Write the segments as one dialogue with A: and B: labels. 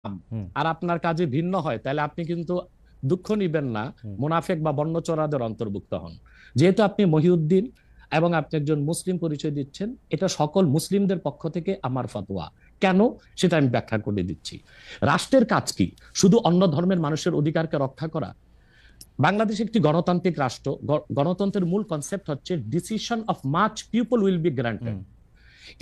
A: হুম
B: আর আপনার কাজে ভিন্ন হয়, তাহলে আপনি কিন্তু দুঃখ নিবেন না,
A: হুম
B: মুনাফেক বা বর্ণচোরাদের অন্তর্ভুক্ত হন। যেহেতু আপনি মহিউদ্দিন এবং আপনি একজন মুসলিম পরিচয় দিচ্ছেন, এটা সকল মুসলিমদের পক্ষ থেকে আমার ফতোয়া। কেন, সেটা আমি ব্যাখ্যা করে দিচ্ছি। রাষ্ট্রের কাজ কি? শুধু অন্য ধর্মের মানুষের অধিকারকে রক্ষা করা? বাংলাদেশ একটি গণতান্ত্রিক রাষ্ট্র। গণতন্ত্রের মূল কনসেপ্ট হচ্ছে decision of much people will be granted.
A: হুম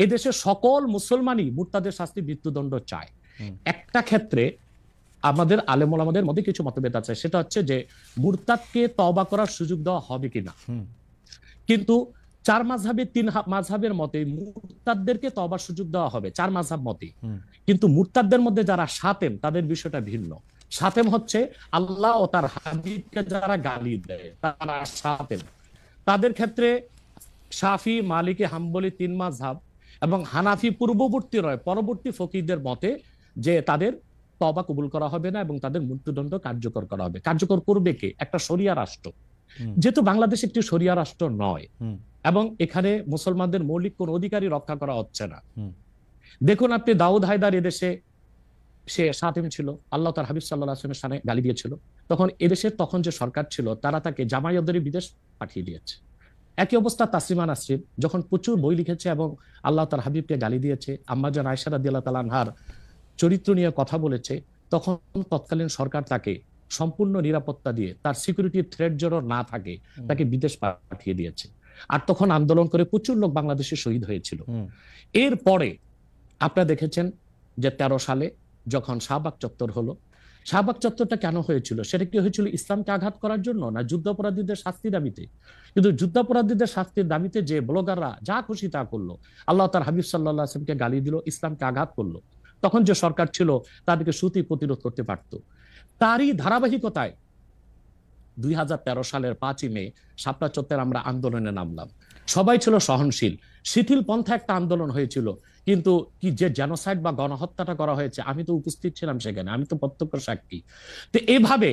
B: এদেশের সকল মুসলমানই মুরতাদের শাস্তি মৃত্যুদণ্ড চায়।
A: হুম
B: একটা ক্ষেত্রে আমাদের আলেম ওলামাদের মধ্যে কিছু মতভেদ আছে, সেটা হচ্ছে যে মুরতাদকে তওবা করার সুযোগ দেওয়া হবে কিনা।
A: হুম
B: কিন্তু চার মাযহাবে তিন মাযহাবের মতে মুরতাদদেরকে তওবার সুযোগ দেওয়া হবে, চার মাযহাব মতে।
A: হুম
B: কিন্তু মুরতাদদের মধ্যে যারা শাতেম, তাদের বিষয়টা ভিন্ন। শাতেম হচ্ছে আল্লাহ ও তার হাবিবকে যারা গালি দেয়, তারা শাতেম। তাদের ক্ষেত্রে শাফি, মালিকি, হাম্বলি তিন মাযহাব এবং হানাফি পূর্ববর্তী রয় পরবর্তী ফকিহদের মতে যে তাদের তওবা কবুল করা হবে না এবং তাদের মৃত্যুদণ্ড কার্যকর করা হবে। কার্যকর করবে কে? একটা শরিয়া রাষ্ট্র।
A: হুম
B: যেহেতু বাংলাদেশ একটি শরিয়া রাষ্ট্র নয়
A: হুম
B: এবং এখানে মুসলমানদের মৌলিক কোন অধিকারই রক্ষা করা হচ্ছে না।
A: হুম
B: দেখুন, আপনি দাউদ হায়দার এদেশে সে শাতিম ছিল, আল্লাহ তার হাবিব সাল্লাল্লাহু আলাইহি ওয়াসাল্লামের শানে গালি দিয়েছিল। তখন এদেশের তখন যে সরকার ছিল তারা তাকে জামায়াতদের বিদেশ পাঠিয়ে দিয়েছে। একই অবস্থা তাসলিমা নাসরিন, যখন প্রচুর বই লিখেছে এবং আল্লাহ তার হাবিবকে গালি দিয়েছে, আম্মাজান আয়েশা রাদিয়াল্লাহু তাআলা আনহার চরিত্র নিয়ে কথা বলেছে, তখন তৎকালীন সরকার তাকে সম্পূর্ণ নিরাপত্তা দিয়ে, তার সিকিউরিটি থ্রেট যেন না থাকে,
A: হুম
B: তাকে বিদেশ পাঠিয়ে দিয়েছে। আর তখন আন্দোলন করে প্রচুর লোক বাংলাদেশে শহীদ হয়েছিল।
A: হুম
B: এরপরে আপনারা দেখেছেন যে 13 সালে যখন শাহবাগ চত্বর হলো, শাহবাগ চত্বরটা কেন হয়েছিল? সেটা কি হয়েছিল ইসলামকে আঘাত করার জন্য, না যুদ্ধাপরাধীদের শাস্তি দাবিতে? কিন্তু যুদ্ধাপরাধীদের শাস্তির দাবিতে যে ব্লগাররা যা খুশি তা করলো, আল্লাহ তার হাবিব সাল্লাল্লাহু আলাইহি ওয়াসাল্লামকে গালি দিল, ইসলামকে আঘাত করলো, তখন যে সরকার ছিল তাদেরকে সুতি প্রতিরোধ করতে পারত। তারই ধারাবাহিকতায় 2013 সালের 5ই মে শাপলা চত্বরে আমরা আন্দোলনে নামলাম। সবাই ছিল সহনশীল, শিথিল পন্থা একটা আন্দোলন হয়েছিল। কিন্তু কি যে জেনোসাইড বা গণহত্যাটা করা হয়েছে, আমি তো উপস্থিত ছিলাম সেখানে, আমি তো প্রত্যক্ষ সাক্ষী। তো এভাবে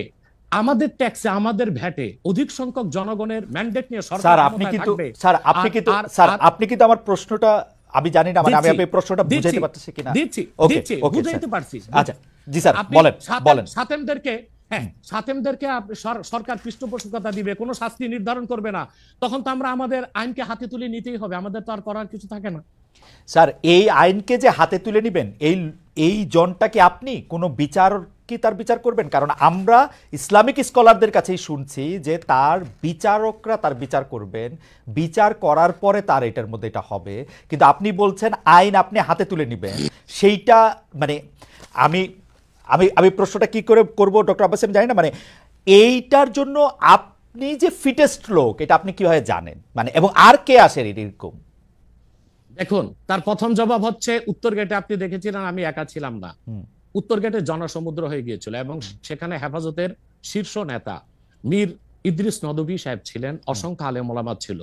B: আমাদের ট্যাক্সে, আমাদের ভ্যাটে অধিক সংখ্যক জনগণের ম্যান্ডেট নিয়ে সরকার
A: স্যার আপনি
B: ক্ষমতায়
A: কিন্তু
B: থাকবে।
A: স্যার আপনি
B: আর
A: কিন্তু
B: আর
A: স্যার
B: আর
A: আপনি কিন্তু আমার প্রশ্নটা আমি জানি না, মানে আমি
B: দিচ্ছি
A: আপনার প্রশ্নটা
B: দিচ্ছি
A: বুঝাইতে পারতেছি কিনা।
B: দিচ্ছি
A: ওকে
B: দিচ্ছি
A: ওকে স্যার,
B: বুঝাইতে পারছি।
A: আচ্ছা জি স্যার
B: আপনি
A: বলেন বলেন।
B: সাতেমদেরকে, হ্যাঁ সাতেমদেরকে সরকার পৃষ্ঠপোষকতা দিবে, কোনো শাস্তি নির্ধারণ করবে না, তখন তো আমরা আমাদের আইনকে হাতে তুলে নিতেই হবে, আমাদের তো আর করার কিছু থাকে না।
A: স্যার এই আইনকে যে হাতে তুলে নেবেন, এই এই জনটাকে আপনি কোনো বিচার কি তার বিচার করবেন? কারণ আমরা ইসলামিক স্কলারদের কাছেই শুনছি যে তার বিচারকরা তার বিচার করবেন, বিচার করার পরে তার এটার মধ্যে এটা হবে। কিন্তু আপনি বলছেন আইন আপনি হাতে তুলে নেবেন, সেইটা মানে আমি আমি আমি প্রশ্নটা কি করে করব ডক্টর আব্বাস, আমি জানি না, মানে এইটার জন্য আপনি যে ফিটেস্ট লোক এটা আপনি কিভাবে জানেন, মানে এবং আর কে আসেন এরকম?
B: দেখুন, তার প্রথম জবাব হচ্ছে উত্তর গেটে আপনি দেখেছিলেন আমি একা ছিলাম না।
A: হুম
B: উত্তর গেটে জনসমুদ্র হয়ে গিয়েছিল এবং সেখানে হেফাজতের শীর্ষ নেতা মীর ইদ্রিস নদভী সাহেব ছিলেন,
A: হুম
B: অসংখ্য আলেম ওলামা ছিল।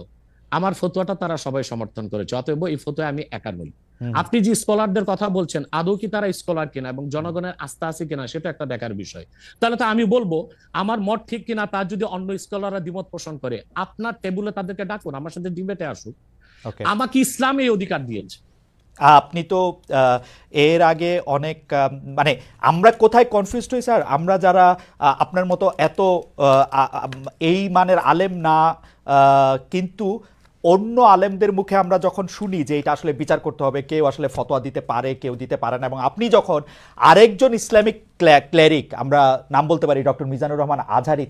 B: আমার ফতোয়াটা তারা সবাই সমর্থন করেছে, অতএব এই ফতোয়া আমি একা নই।
A: হুম
B: আপনি যে স্কলারদের কথা বলছেন, আদৌ কি তারা স্কলার কিনা এবং জনগণের আস্থা আছে কিনা সেটা একটা দেখার বিষয়। তাহলে তো আমি বলবো আমার মত ঠিক কিনা, তার যদি অন্য স্কলাররা দ্বিমত পোষণ করে, আপনার টেবিলে তাদেরকে ডাকুন, আমার সাথে ডিবেটে আসুক।
A: ওকে।
B: আমাকে ইসলাম এই অধিকার দিয়েছে।
A: আপনি তো এর আগে অনেক মানে আমরা কোথায় কনফিউজড হই স্যার, আমরা যারা আপনার মতো এত এই মানের আলেম না, কিন্তু অন্য আলেমদের মুখে আমরা যখন শুনি যে এটা আসলে বিচার করতে হবে, কেউ আসলে ফতোয়া দিতে পারে কেউ দিতে পারে না, এবং আপনি যখন আরেকজন ইসলামিক ক্লেরিক, আমরা নাম বলতে পারি ডক্টর মিজানুর রহমান আজহারি,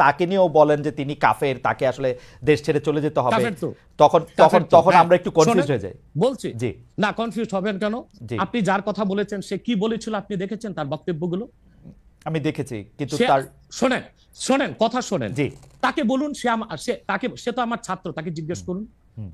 A: তাকে নিয়েও বলেন যে তিনি কাফের, তাকে আসলে দেশ ছেড়ে চলে যেতে হবে, তখন তখন তখন আমরা একটু কনফিউজ হয়ে যাই।
B: বলছি
A: জি
B: না, কনফিউজ হবেন কেন?
A: জি
B: আপনি যার কথা বলেছেন সে কি বলেছিল আপনি দেখেছেন তার বক্তব্যগুলো?
A: আমি দেখেছি, কিন্তু
B: সে
A: তার
B: শোনেন, শোনেন কথা শোনেন,
A: জি
B: তাকে বলুন, সে তো আমার ছাত্র, তাকে জিজ্ঞেস করুন।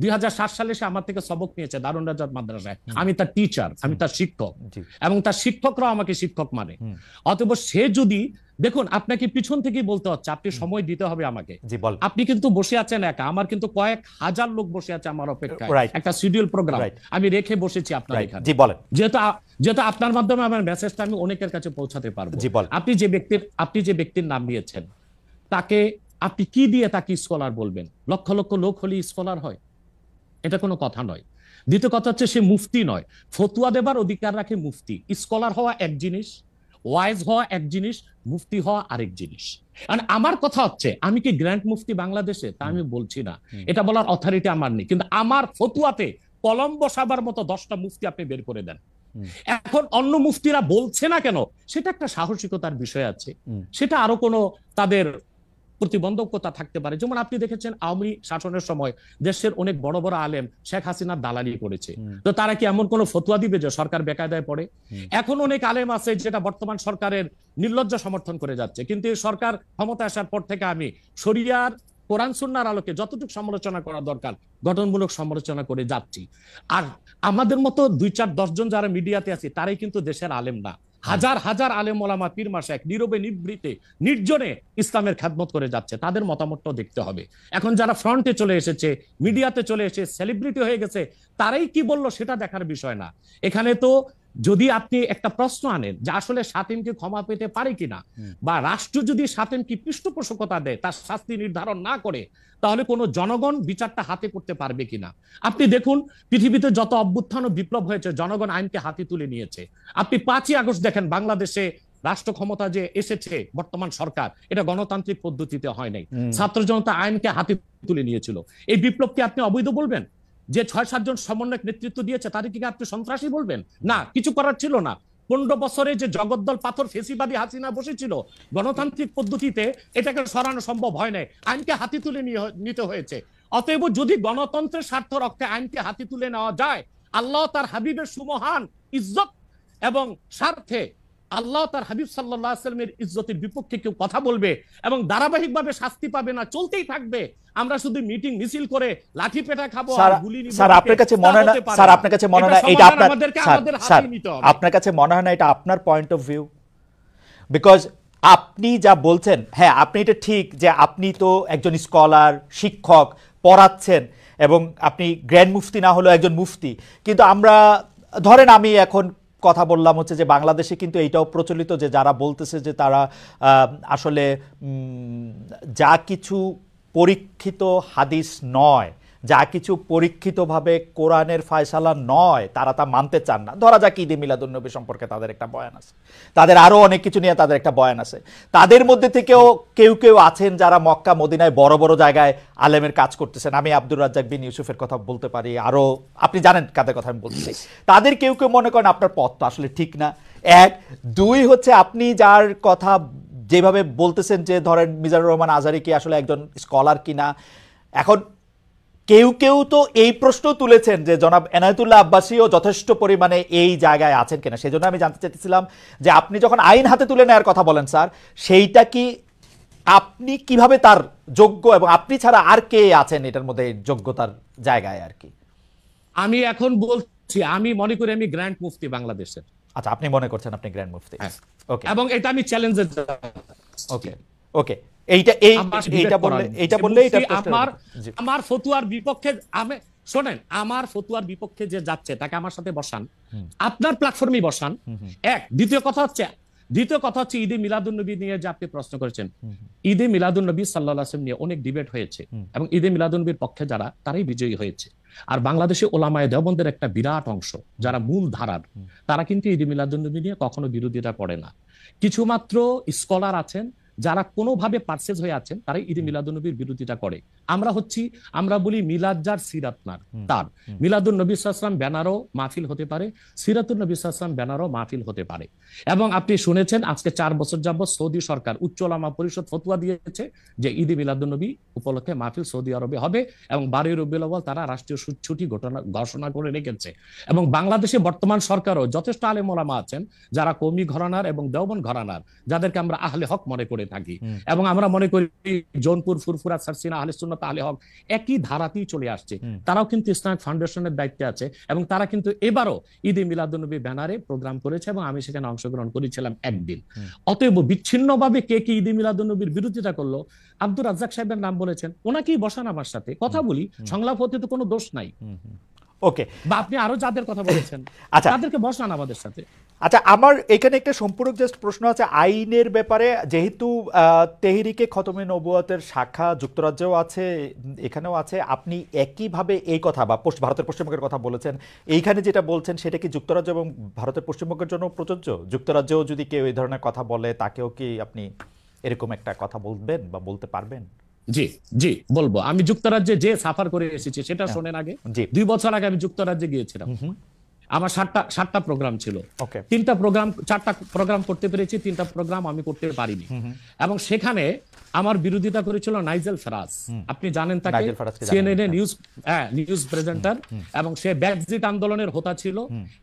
B: 2007 সালে সে আমার থেকে সবক নিয়েছে দারুন রাজাত মাদ্রাসায়, আমি তার টিচার, আমি তার শিক্ষক,
A: জি
B: এবং তার শিক্ষকরাও আমাকে শিক্ষক মানে।
A: হুম
B: অতএব সে যদি, দেখুন আপনাকে পিছন থেকেই বলতে হচ্ছে, আপনি সময় দিতে হবে আমাকে।
A: জি বল
B: আপনি কিন্তু বসে আছেন একা, আমার কিন্তু কয়েক হাজার লোক বসে আছে আমার অপেক্ষায়,
A: রাইট
B: একটা শিডিউল প্রোগ্রাম
A: রাইট
B: আমি রেখে বসেছি আপনার
A: রাইট
B: এখানে।
A: জি বলেন
B: যেহেতু যেহেতু আপনার মাধ্যমে আমার মেসেজটা আমি অনেকের কাছে পৌঁছাতে পারবো।
A: জি বল।
B: আপনি যে ব্যক্তির নাম নিয়েছেন, তাকে আপনি কি দিয়ে তাকে স্কলার বলবেন? লক্ষ লক্ষ লোক হলে স্কলার হয়? এটা কোনো কথা নয়। দ্বিতীয় কথা হচ্ছে সে মুফতি নয়, ফতুয়া দেবার অধিকার রাখে মুফতি। স্কলার হওয়া এক জিনিস, ওয়াইজ হওয়া এক জিনিস, মুফতি হওয়া আরেক জিনিস। মানে আমার কথা হচ্ছে, আমি কি গ্র্যান্ড মুফতি বাংলাদেশে তা আমি বলছি না, এটা বলার অথরিটি আমার নেই, কিন্তু আমার ফতুয়াতে কলম বসাবার মতো 10টা মুফতি আপনি বের করে দেন। এখন অন্য মুফতিরা বলছে না কেন, সেটা একটা সাহসিকতার বিষয় আছে, সেটা আরো কোনো তাদের প্রতিবন্ধকতা থাকতে পারে। যেমন আপনি দেখেছেন আওয়ামী শাসনের সময় দেশের অনেক বড় বড় আলেম শেখ হাসিনার দালালি করেছে, তো তারা কি এমন কোন ফতোয়া দিবে যে সরকার বেকায়দায় পড়ে? এখন অনেক আলেম আছে যেটা বর্তমান সরকারের নির্লজ্জ সমর্থন করে যাচ্ছে, কিন্তু এই সরকার ক্ষমতা আসার পর থেকে আমি শরিয়ার কোরআন সুন্নাহর আলোকে যতটুকু সমালোচনা করা দরকার গঠনমূলক সমালোচনা করে যাচ্ছি। আর আমাদের মতো 2-4-10 জন যারা মিডিয়াতে আছে তারাই কিন্তু দেশের আলেম না, হাজার হাজার আলেম ওলামা পীর মাশায়েখ নীরবে নিভৃতে নির্জনে ইসলামের খেদমত করে যাচ্ছে, তাদের মতামতটাও দেখতে হবে। এখন যারা ফ্রন্টে চলে এসেছে, মিডিয়াতে চলে এসে সেলিব্রিটি হয়ে গেছে, তারাই কি বললো সেটা দেখার বিষয় না। এখানে তো যদি আপনি একটা প্রশ্ন আনেন যে আসলে শাতিমকে ক্ষমা পেতে পারে কিনা, বা রাষ্ট্র যদি শাতিমকে পৃষ্ঠপোষকতা দেয়, তার শাস্তি নির্ধারণ না করে, তাহলে কোনো জনগণ বিচারটা হাতে করতে পারবে কিনা? আপনি দেখুন পৃথিবীতে যত অভ্যুত্থান ও বিপ্লব হয়েছে জনগণ আইনকে হাতে তুলে নিয়েছে। আপনি 5ই আগস্ট দেখেন, বাংলাদেশে রাষ্ট্র ক্ষমতা যে এসেছে বর্তমান সরকার, এটা গণতান্ত্রিক পদ্ধতিতে হয় নাই, ছাত্র জনতা আইনকে হাতে তুলে নিয়েছিল। এই বিপ্লবকে আপনি অবৈধ বলবেন? যে 6-7 জন সমন্বয়ক নেতৃত্ব দিয়েছে তাদেরকে কি আপনি সন্ত্রাসী বলবেন? না, কিছু করার ছিল না। 15 বছরে যে জগদ্দল পাথর ফেসিবাদী হাসিনা বসেছিল, গণতান্ত্রিক পদ্ধতিতে এটাকে সরানো সম্ভব হয় নাই, আইনকে হাতে তুলে নিতে হয়েছে। অতএব যদি গণতন্ত্রের স্বার্থ রক্ষে আইনকে হাতে তুলে নেওয়া যায়, আল্লাহ তার হাবিবের সুমহান ইজ্জত এবং স্বার্থে আল্লাহ তার হাবিব সাল্লাল্লাহু আলাইহি ওয়াসাল্লামের ইজ্জতের বিপক্ষে কেউ কথা বলবে এবং ধারাবাহিকভাবে শাস্তি পাবে না, চলতেই থাকবে, আমরা শুধু মিটিং মিছিল করে লাঠি পেটা খাবো আর গুলি নিব,
A: স্যার আপনার কাছে মনে হয় না, স্যার আপনার কাছে মনে হয় না এটা আপনার, স্যার আপনার কাছে মনে হয় না এটা আপনার পয়েন্ট অফ ভিউ? বিকজ আপনি যা বলছেন, হ্যাঁ আপনি এটা ঠিক যে আপনি তো একজন স্কলার, শিক্ষক, পড়াচ্ছেন এবং আপনি গ্র্যান্ড মুফতি না হলেও একজন মুফতি, কিন্তু আমরা ধরেন আমি এখন কথা বললাম হচ্ছে যে বাংলাদেশে কিন্তু এইটাও প্রচলিত যে যারা বলতেছে যে তারা আসলে যা কিছু পরীক্ষিত হাদিস নয়, যা কিছু পরীক্ষিতভাবে কোরআনের ফয়সালা নয়, তারা তা মানতে চান না। ধরা যাক ঈদে মিলাদুন্নবী সম্পর্কে তাদের একটা বয়ান আছে, তাদের আরও অনেক কিছু নিয়ে তাদের একটা বয়ান আছে। তাদের মধ্যে থেকেও কেউ কেউ আছেন যারা মক্কা মদিনায় বড় বড় জায়গায় আলেমের কাজ করতেছেন। আমি আব্দুর রাজ্জাক বিন ইউসুফের কথা বলতে পারি, আরও আপনি জানেন কাদের কথা আমি বলছি। তাদের কেউ কেউ মনে করেন আপনার পথ তো আসলে ঠিক না। 1, 2 হচ্ছে আপনি যার কথা যেভাবে বলতেছেন যে ধরেন মিজানুর রহমান আজহারী কি আসলে একজন স্কলার কিনা। এখন কেউ কেউ তো এই প্রশ্ন তুলেছেন যে জনাব এনায়েতুল্লাহ আব্বাসীও যথেষ্ট পরিমাণে এই জায়গায় আছেন কিনা। সেই জন্য আমি জানতে চাইতেছিলাম যে আপনি যখন আইন হাতে তুলে নেওয়ার কথা বলেন স্যার, সেইটা কি আপনি কিভাবে তার যোগ্য, এবং আপনি ছাড়া আর কে আছেন এটার মধ্যে যোগ্যতার জায়গায় আর কি?
B: আমি এখন বলছি, আমি মনে করি আমি গ্র্যান্ড মুফতি বাংলাদেশের।
A: আচ্ছা, আপনি মনে করছেন আপনি গ্র্যান্ড মুফতি? ওকে,
B: এবং এটা আমি চ্যালেঞ্জের।
A: ওকে ওকে,
B: আমার ফতুয়ার বিপক্ষে আমি শোনেন, আমার ফতুয়ার বিপক্ষে যে যাচ্ছে তাকে আমার সাথে বসান, আপনার প্ল্যাটফর্মে বসান। দ্বিতীয় কথা হচ্ছে ঈদে মিলাদুন্নবী নিয়ে যে আপনি প্রশ্ন করেছেন, ঈদে মিলাদুন্নবী সাল্লাল্লাহু আলাইহি ওয়াসাল্লাম নিয়ে অনেক ডিবেট হয়েছে এবং ঈদে মিলাদুন্নবীর পক্ষে যারা, তারাই বিজয়ী হয়েছে। আর বাংলাদেশে ওলামায়ে দেওবন্দের একটা বিরাট অংশ যারা মূল ধারার, তারা কিন্তু ঈদে মিলাদুন্নবী নিয়ে কখনো বিরোধিতা করে না। কিছুমাত্র স্কলার আছেন যারা কোনোভাবে পারসেজ হয়ে আছেন, তারাই ঈদে মিলাদুন্নবীর বিরোধিতা করে। আমরা বলি মিলাদ যার সিরাত নার তার, মিলাদুন নবী সাল্লাল্লাহু আলাইহি ওয়াসাল্লাম ব্যানারও মাহফিল হতে পারে, সিরাতুন নবী সাল্লাল্লাহু আলাইহি ওয়াসাল্লাম ব্যানারও মাহফিল হতে পারে। এবং আপনি শুনেছেন আজকে 4 বছর যাবত সৌদি সরকার উচ্চ ওলামা পরিষদ ফতোয়া দিয়েছে যে ঈদে মিলাদুন্নবী উপলক্ষে মাহফিল সৌদি আরবে হবে এবং 12 রবিউল আউয়াল তারা রাষ্ট্রীয় ছুটি ঘোষণা করে রেখেছে। এবং বাংলাদেশে বর্তমান সরকারও যথেষ্ট আলেম ওলামা আছেন যারা কওমি ঘরানার এবং দেওবন্দ ঘরানার, যাদেরকে আমরা আহলে হক মনে করে থাকি। এবং আমরা মনে করি জৌনপুর, ফুরফুরা, সারসিনা, আহলে সুন্নাত, আহলে হক একই ধারাতেই চলে আসছে। তারাও কিন্তু ইসলামিক ফাউন্ডেশনের দায়িত্বে আছে এবং তারা কিন্তু এবারও ঈদে মিলাদুন্নবী ব্যানারে প্রোগ্রাম করেছে এবং আমি সেখানে অংশগ্রহণ করেছিলাম একদিন। অতএব বিচ্ছিন্নভাবে কে কে ঈদে মিলাদুন্নবীর বিরোধিতা করলো, আব্দুর রাজ্জাক সাহেবের নাম বলেছেন, ওনাকেই বসান আমার সাথে কথা বলি, সংলাপ হতে তো কোনো দোষ নাই।
A: ওকে,
B: বা আপনি আরো যাদের কথা বলেছেন তাদেরকে বসান আমাদের সাথে।
A: আচ্ছা, আমার এখানে একটা সম্পূরক জাস্ট প্রশ্ন আছে আইনের ব্যাপারে। যেহেতু তেহরিকে খতমে নবুয়তের শাখা যুক্তরাজ্যেও আছে, এখানেও আছে, আপনি একইভাবে এই কথা বা ভারতের পশ্চিমবঙ্গের কথা বলেছেন, এইখানে যেটা বলছেন সেটা কি যুক্তরাজ্য এবং ভারতের পশ্চিমবঙ্গের জন্য প্রযোজ্য? যুক্তরাজ্যেও যদি কেউ এই ধরনের কথা বলে তাকেও কি আপনি এরকম একটা কথা বলবেন বা বলতে পারবেন?
B: জি, জি বলবো। আমি যুক্তরাজ্যে যে সাফার করে এসেছি সেটা
A: হ্যাঁ,
B: শোনেন আগে।
A: জি।
B: 2 বছর আগে আমি যুক্তরাজ্যে গিয়েছিলাম। আমার সাতটা প্রোগ্রাম ছিল।
A: ওকে।
B: 4টা প্রোগ্রাম করতে পেরেছি, 3টা প্রোগ্রাম আমি করতে পারিনি। এবং সেখানে আমার বিরোধিতা করেছিল নাইজেল ফারাজ। আপনি জানেন তাকে,
A: নাইজেল ফারাজকে জানেন,
B: সিএনএন
A: হ্যাঁ।
B: নিউজ প্রেজেন্টার, এবং সে ব্রেক্সিট আন্দোলনের হোতা ছিল,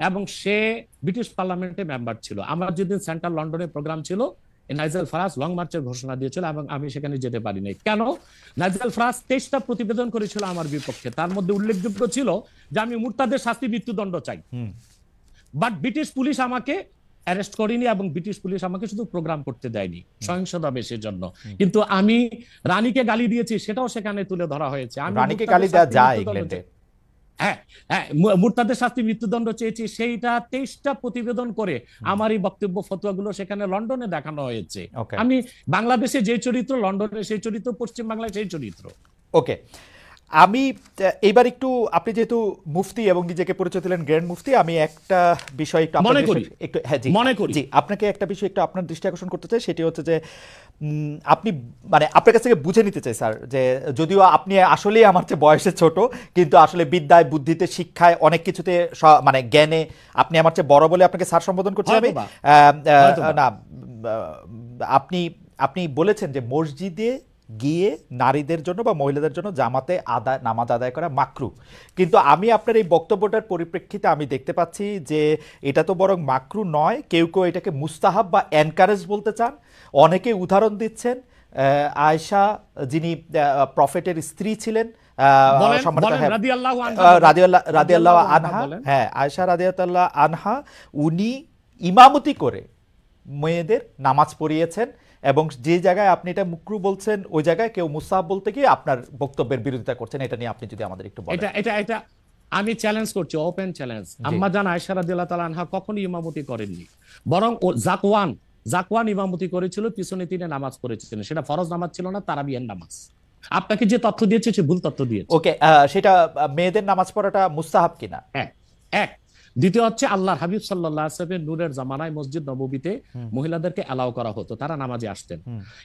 B: এবং সে ব্রিটিশ পার্লামেন্টে মেম্বার ছিল। আমার যেদিন সেন্ট্রাল লন্ডনে প্রোগ্রাম ছিল, নাইজেল ফারাজ লং মার্চের ঘোষণা দিয়েছিল এবং আমি সেখানে যেতে পারিনি। কেন? নাইজেল ফারাজ 23টা প্রতিবেদন করেছিল আমার বিপক্ষে। তার মধ্যে উল্লেখযোগ্য ছিল যে আমি মুরতাদের শাস্তি মৃত্যুদণ্ড চাই। বাট ব্রিটিশ পুলিশ আমাকে অ্যারেস্ট করেনি এবং ব্রিটিশ পুলিশ আমাকে শুধু প্রোগ্রাম করতে দেয়নি সহিংসতা বেশের জন্য। কিন্তু আমি রানীকে গালি দিয়েছি, সেটাও সেখানে তুলে ধরা হয়েছে। আমি
A: রানীকে গালি দেওয়া যায় ইংল্যান্ডে?
B: হ্যাঁ, হ্যাঁ, মুরতাদের শাস্তি মৃত্যুদণ্ড চেয়েছি, সেইটা 23টা প্রতিবেদন করে আমার এই বক্তব্য ফতোয়াগুলো সেখানে লন্ডনে দেখানো হয়েছে। আমি বাংলাদেশে যে চরিত্র, লন্ডনে সেই চরিত্র, পশ্চিম বাংলায় সেই চরিত্র।
A: ওকে, আমি এইবার একটু, আপনি যেহেতু মুফতি এবং নিজেকে পরিচয় দিলেন গ্র্যান্ড মুফতি, আমি একটা বিষয় একটু
B: মনে করি,
A: একটু, হ্যাঁ জি,
B: মনে করি
A: জি, আপনাকে একটা বিষয় একটু আপনার দৃষ্টি আকর্ষণ করতে চাই। সেটি হচ্ছে যে আপনি মানে আপনার কাছ থেকে বুঝে নিতে চাই স্যার, যে যদিও আপনি আসলেই আমার চেয়ে বয়সে ছোট, কিন্তু আসলে বিদ্যায়, বুদ্ধিতে, শিক্ষায়, অনেক কিছুতে, মানে জ্ঞানে আপনি আমার চেয়ে বড় বলে আপনাকে স্যার সম্বোধন করছি আমি। না, আপনি বলেছেন যে মসজিদে গিয়ে নারীদের জন্য বা মহিলাদের জন্য জামাতে নামাজ আদায় করা মাকরু। কিন্তু আমি আপনার এই বক্তব্যটার পরিপ্রেক্ষিতে আমি দেখতে পাচ্ছি যে এটা তো বরং মাকরু নয়, কেউ কেউ এটাকে মুস্তাহাব বা এনকারেজ বলতে চান। অনেকে উদাহরণ দিচ্ছেন আয়েশা, যিনি প্রফেটের স্ত্রী ছিলেন, রাদিয়াল্লাহু আনহা, হ্যাঁ আয়েশা রাদিয়াল্লাহু আনহা, উনি ইমামতি করে মেয়েদের নামাজ পড়িয়েছেন, এবং যে জায়গায় আপনি এটা মুকরু বলছেন ওই জায়গায় কেউ মুস্তাহাব বলতে গিয়ে আপনার বক্তব্যের বিরোধিতা করছেন। এটা নিয়ে আপনি যদি আমাদের একটু বলেন।
B: এটা আমি চ্যালেঞ্জ করছি, ওপেন চ্যালেঞ্জ। আম্মা জান আয়েশা রাদিয়াল্লাহু তাআলা আনহা কখনো ইমামতি করেননি, বরং জাকওয়ান ইমামতি করেছিল, পিছনে তিনি নামাজ পড়েছিলেন। সেটা ফরজ নামাজ ছিল না, তারাবিয়ার নামাজ। আপনাকে যে তথ্য দিয়েছে সে ভুল তথ্য দিয়েছে।
A: ওকে, সেটা মেয়েদের নামাজ পড়াটা মুস্তাহাব কিনা?
B: এক। দ্বিতীয় হচ্ছে আল্লাহর হাবিব সাল্লাল্লাহু আলাইহি ওয়াসাল্লামের নূরের জামানায় মসজিদ নববীতে মহিলাদেরকে অ্যালাউ করা হতো, তারা নামাজে আসতেন।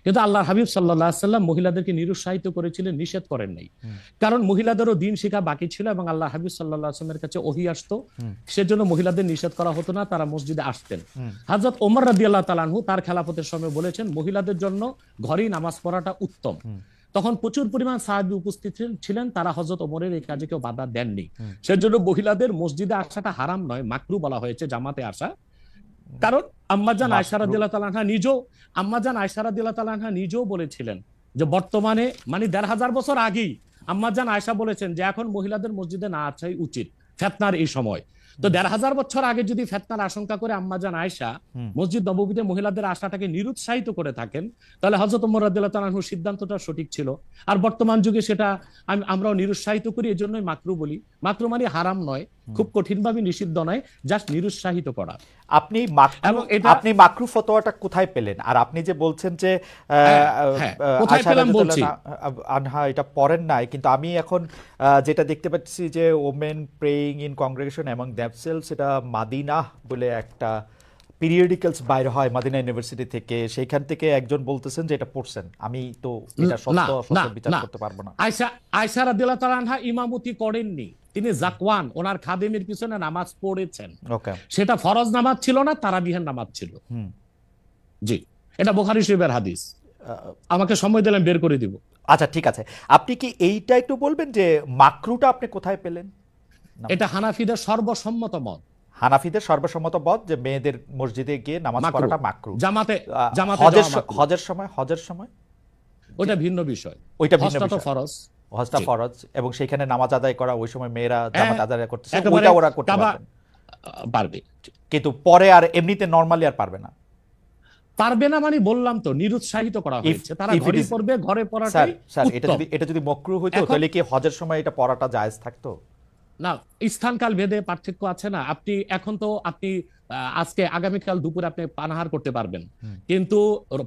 B: কিন্তু আল্লাহর হাবিব সাল্লাল্লাহু আলাইহি ওয়াসাল্লাম মহিলাদেরকে নিরুৎসাহিত করেছিলেন, নিষেধ করেন নাই। কারণ মহিলাদেরও দিন শেখা বাকি ছিল এবং আল্লাহর হাবিব সাল্লাল্লাহু আলাইহি ওয়াসাল্লামের কাছে ওহী আসতো, সেজন্য মহিলাদের নিষেধ করা হতো না, তারা মসজিদে আসতেন। হযরত ওমর রাদিয়াল্লাহু তাআলা আনহু তার খেলাফতের সময় বলেছেন মহিলাদের জন্য ঘরেই নামাজ পড়াটা উত্তম। তখন প্রচুর পরিমাণ সাহাবী উপস্থিত ছিলেন, তারা হযরত ওমরের এই কাজে কেউ বাধা দেননি। সেজন্য মহিলাদের মসজিদে আসাটা হারাম নয়, মাকরু বলা হয়েছে জামাতে আসা। কারণ আম্মাজান আয়েশা রাদিয়াল্লাহু তাআলা আনহা নিজেও বলেছিলেন যে বর্তমানে মানে ১৫০০ বছর আগেই আম্মাজান আয়েশা বলেছেন যে এখন মহিলাদের মসজিদে না আসাই উচিত ফিতনার এই সময়। তো ১৫০০ বছর আগে যদি ফিতনার আশঙ্কা করে আম্মাজান আয়েশা মসজিদ নববীতে মহিলাদের আসাটাকে নিরুৎসাহিত করে থাকেন, তাহলে হযরত ওমর রাদিয়াল্লাহু তাআলা আনহুর সিদ্ধান্তটা সঠিক ছিল। আর বর্তমান যুগে সেটা আমরাও নিরুৎসাহিত করি, এজন্যই মাকরু বলি। মাকরু মানে হারাম নয়, খুব কঠিনভাবে নিষিদ্ধ নয়, জাস্ট নিরুৎসাহিত করা।
A: আপনি মাকরু ফতোয়াটা কোথায় পেলেন? আর আপনি যে বলছেন যে
B: কোথায় পেলাম বলছি,
A: আনহা এটা পড়েন নাই, কিন্তু আমি এখন যেটা দেখতে পাচ্ছি যে women praying in congregation among themselves, সেটা মাদিনা বলে একটা পিরিয়ডিক্যালস বাইরে হয় মাদিনা ইউনিভার্সিটি থেকে, সেইখান থেকে একজন বলতেছেন যে এটা পড়ছেন। আমি তো এটা সত্য বিচার করতে পারবো না।
B: আয়েশা রাদিয়াল্লাহু তাআলা আনহা ইমামতি করেননি, তিনি জাকওয়ান ওনার খাদেমের পিছনে নামাজ পড়েছেন। সেটা ফরজ নামাজ ছিল না, তারাবিহের নামাজ ছিল। জি, এটা বুখারী শরীফের হাদিস। আমাকে সময় দিলেন, বের করে দিব।
A: আচ্ছা ঠিক আছে, আপনি কি এইটা একটু বলবেন যে মাকরুটা আপনি কোথায় পেলেন?
B: এটা হানাফিদের সর্বসম্মত মত।
A: হানাফিদের সর্বসম্মত মত যে মেয়েদের মসজিদে গিয়ে নামাজ পড়াটা মাকরু।
B: জামাতে
A: হজের সময়
B: ওটা ভিন্ন বিষয়,
A: ওইটা ভিন্ন বিষয়।
B: ফরজ,
A: হজটা ফরজ, এবং সেখানে নামাজ আদায় করা ওই সময় মেয়েরা জামাত আদায় করতেছে, ওইটা ওরা করতে
B: পারবে।
A: কিন্তু পরে আর এমনিতে নরমালি আর পারবে না।
B: পারবে না মানে বললাম তো, নিরুৎসাহিত করা হয়েছে, তারা ঘরে পড়বে, ঘরে পড়াটাই উত্তম।
A: এটা যদি মাকরু হইতো তাহলে কি হজের সময় এটা পড়াটা জায়েজ থাকতো?
B: না, স্থানকাল ভেদে পার্থক্য আছে না। আপনি এখন তো আপনি আজকে আগামীকাল দুপুরে আপনি পানাহার করতে পারবেন, কিন্তু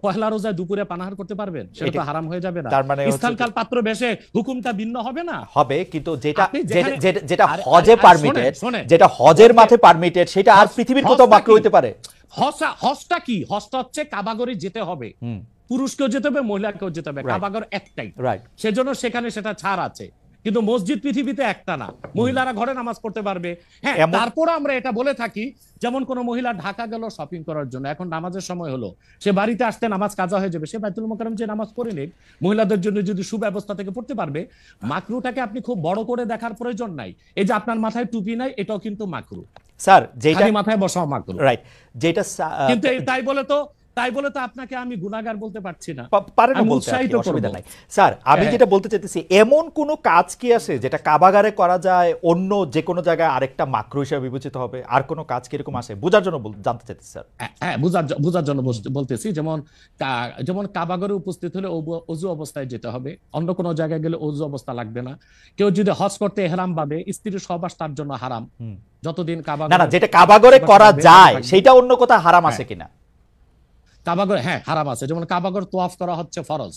B: পহেলা রোজায় দুপুরে পানাহার করতে পারবেন? সেটা তো হারাম হয়ে যাবে না।
A: তার মানে
B: স্থানকাল পাত্র বেশে হুকুমটা ভিন্ন হবে না?
A: হবে, কিন্তু যেটা
B: আপনি যেখানে-
A: যেটা
B: আরে-
A: হজে
B: আরে-
A: পারমিটেড,
B: শোনেন,
A: যেটা হজের
B: হজে-
A: মাঠে পারমিটেড, সেটা আর পৃথিবীর কোথাও মাকরু হতে পারে?
B: হজটা কি? হজটা হচ্ছে কাবাগরে যেতে হবে, পুরুষকেও যেতে হবে, মহিলাকেও যেতে হবে, কাবাগর একটাই,
A: রাইট।
B: সেজন্য সেখানে সেটা ছাড় আছে। কিন্তু মসজিদ পৃথিবীতে একটা না, মহিলারা ঘরে নামাজ পড়তে পারবে। হ্যাঁ, তারপর আমরা এটা বলে থাকি, যেমন কোন মহিলা ঢাকা গেল শপিং করার জন্য, এখন নামাজের সময় হলো, সে বাড়িতে আসতে নামাজ কাজা হয়ে যাবে, সে বাইতুল মোকাররম যে নামাজ পড়ে নিক, মহিলাদের জন্য যদি সুব্যবস্থা থেকে পড়তে পারবে। মাকরুটাকে আপনি খুব বড় করে দেখার প্রয়োজন নাই। এই যে আপনার মাথায় টুপি নাই, এটাও কিন্তু মাকরু।
A: স্যার যেটা
B: মাথায় বসাও মাকরু,
A: রাইট, যেটা
B: কিন্তু তাই বলে তো আপনাকে আমি গুনাহগার বলতে পারছি না,
A: পারে না
B: আমি
A: বলতে,
B: উৎসাহিত
A: অসুবিধা
B: করব।
A: নাই। স্যার আমি যেটা বলতে চাইতেছি, এমন কোন কাজ কি আছে যেটা কাবাগারে করা যায়, অন্য যে কোনো জায়গায় আরেকটা মাকরু হিসেবে বিবেচিত হবে? আর কোন কাজ কি এরকম আছে? বোঝার জন্য জানতে চাইতেছি স্যার।
B: হ্যাঁ, বুঝার জন্য বলতেছি। যেমন কাবাগরে উপস্থিত হলে অজু অবস্থায় যেতে হবে, অন্য কোনো জায়গায় গেলে অজু অবস্থা লাগবে না। কেউ যদি হজ করতে ইহরাম বাঁধে, স্ত্রীর সহবাস তার জন্য হারাম যতদিন কাবাগরে,
A: না যেটা কাবাগরে করা যায় সেটা অন্য কোথাও হারাম আছে কিনা?
B: কাবাগর, হ্যাঁ হারাম আছে। যেমন কাবাগর তোয়াফ করা হচ্ছে ফরজ,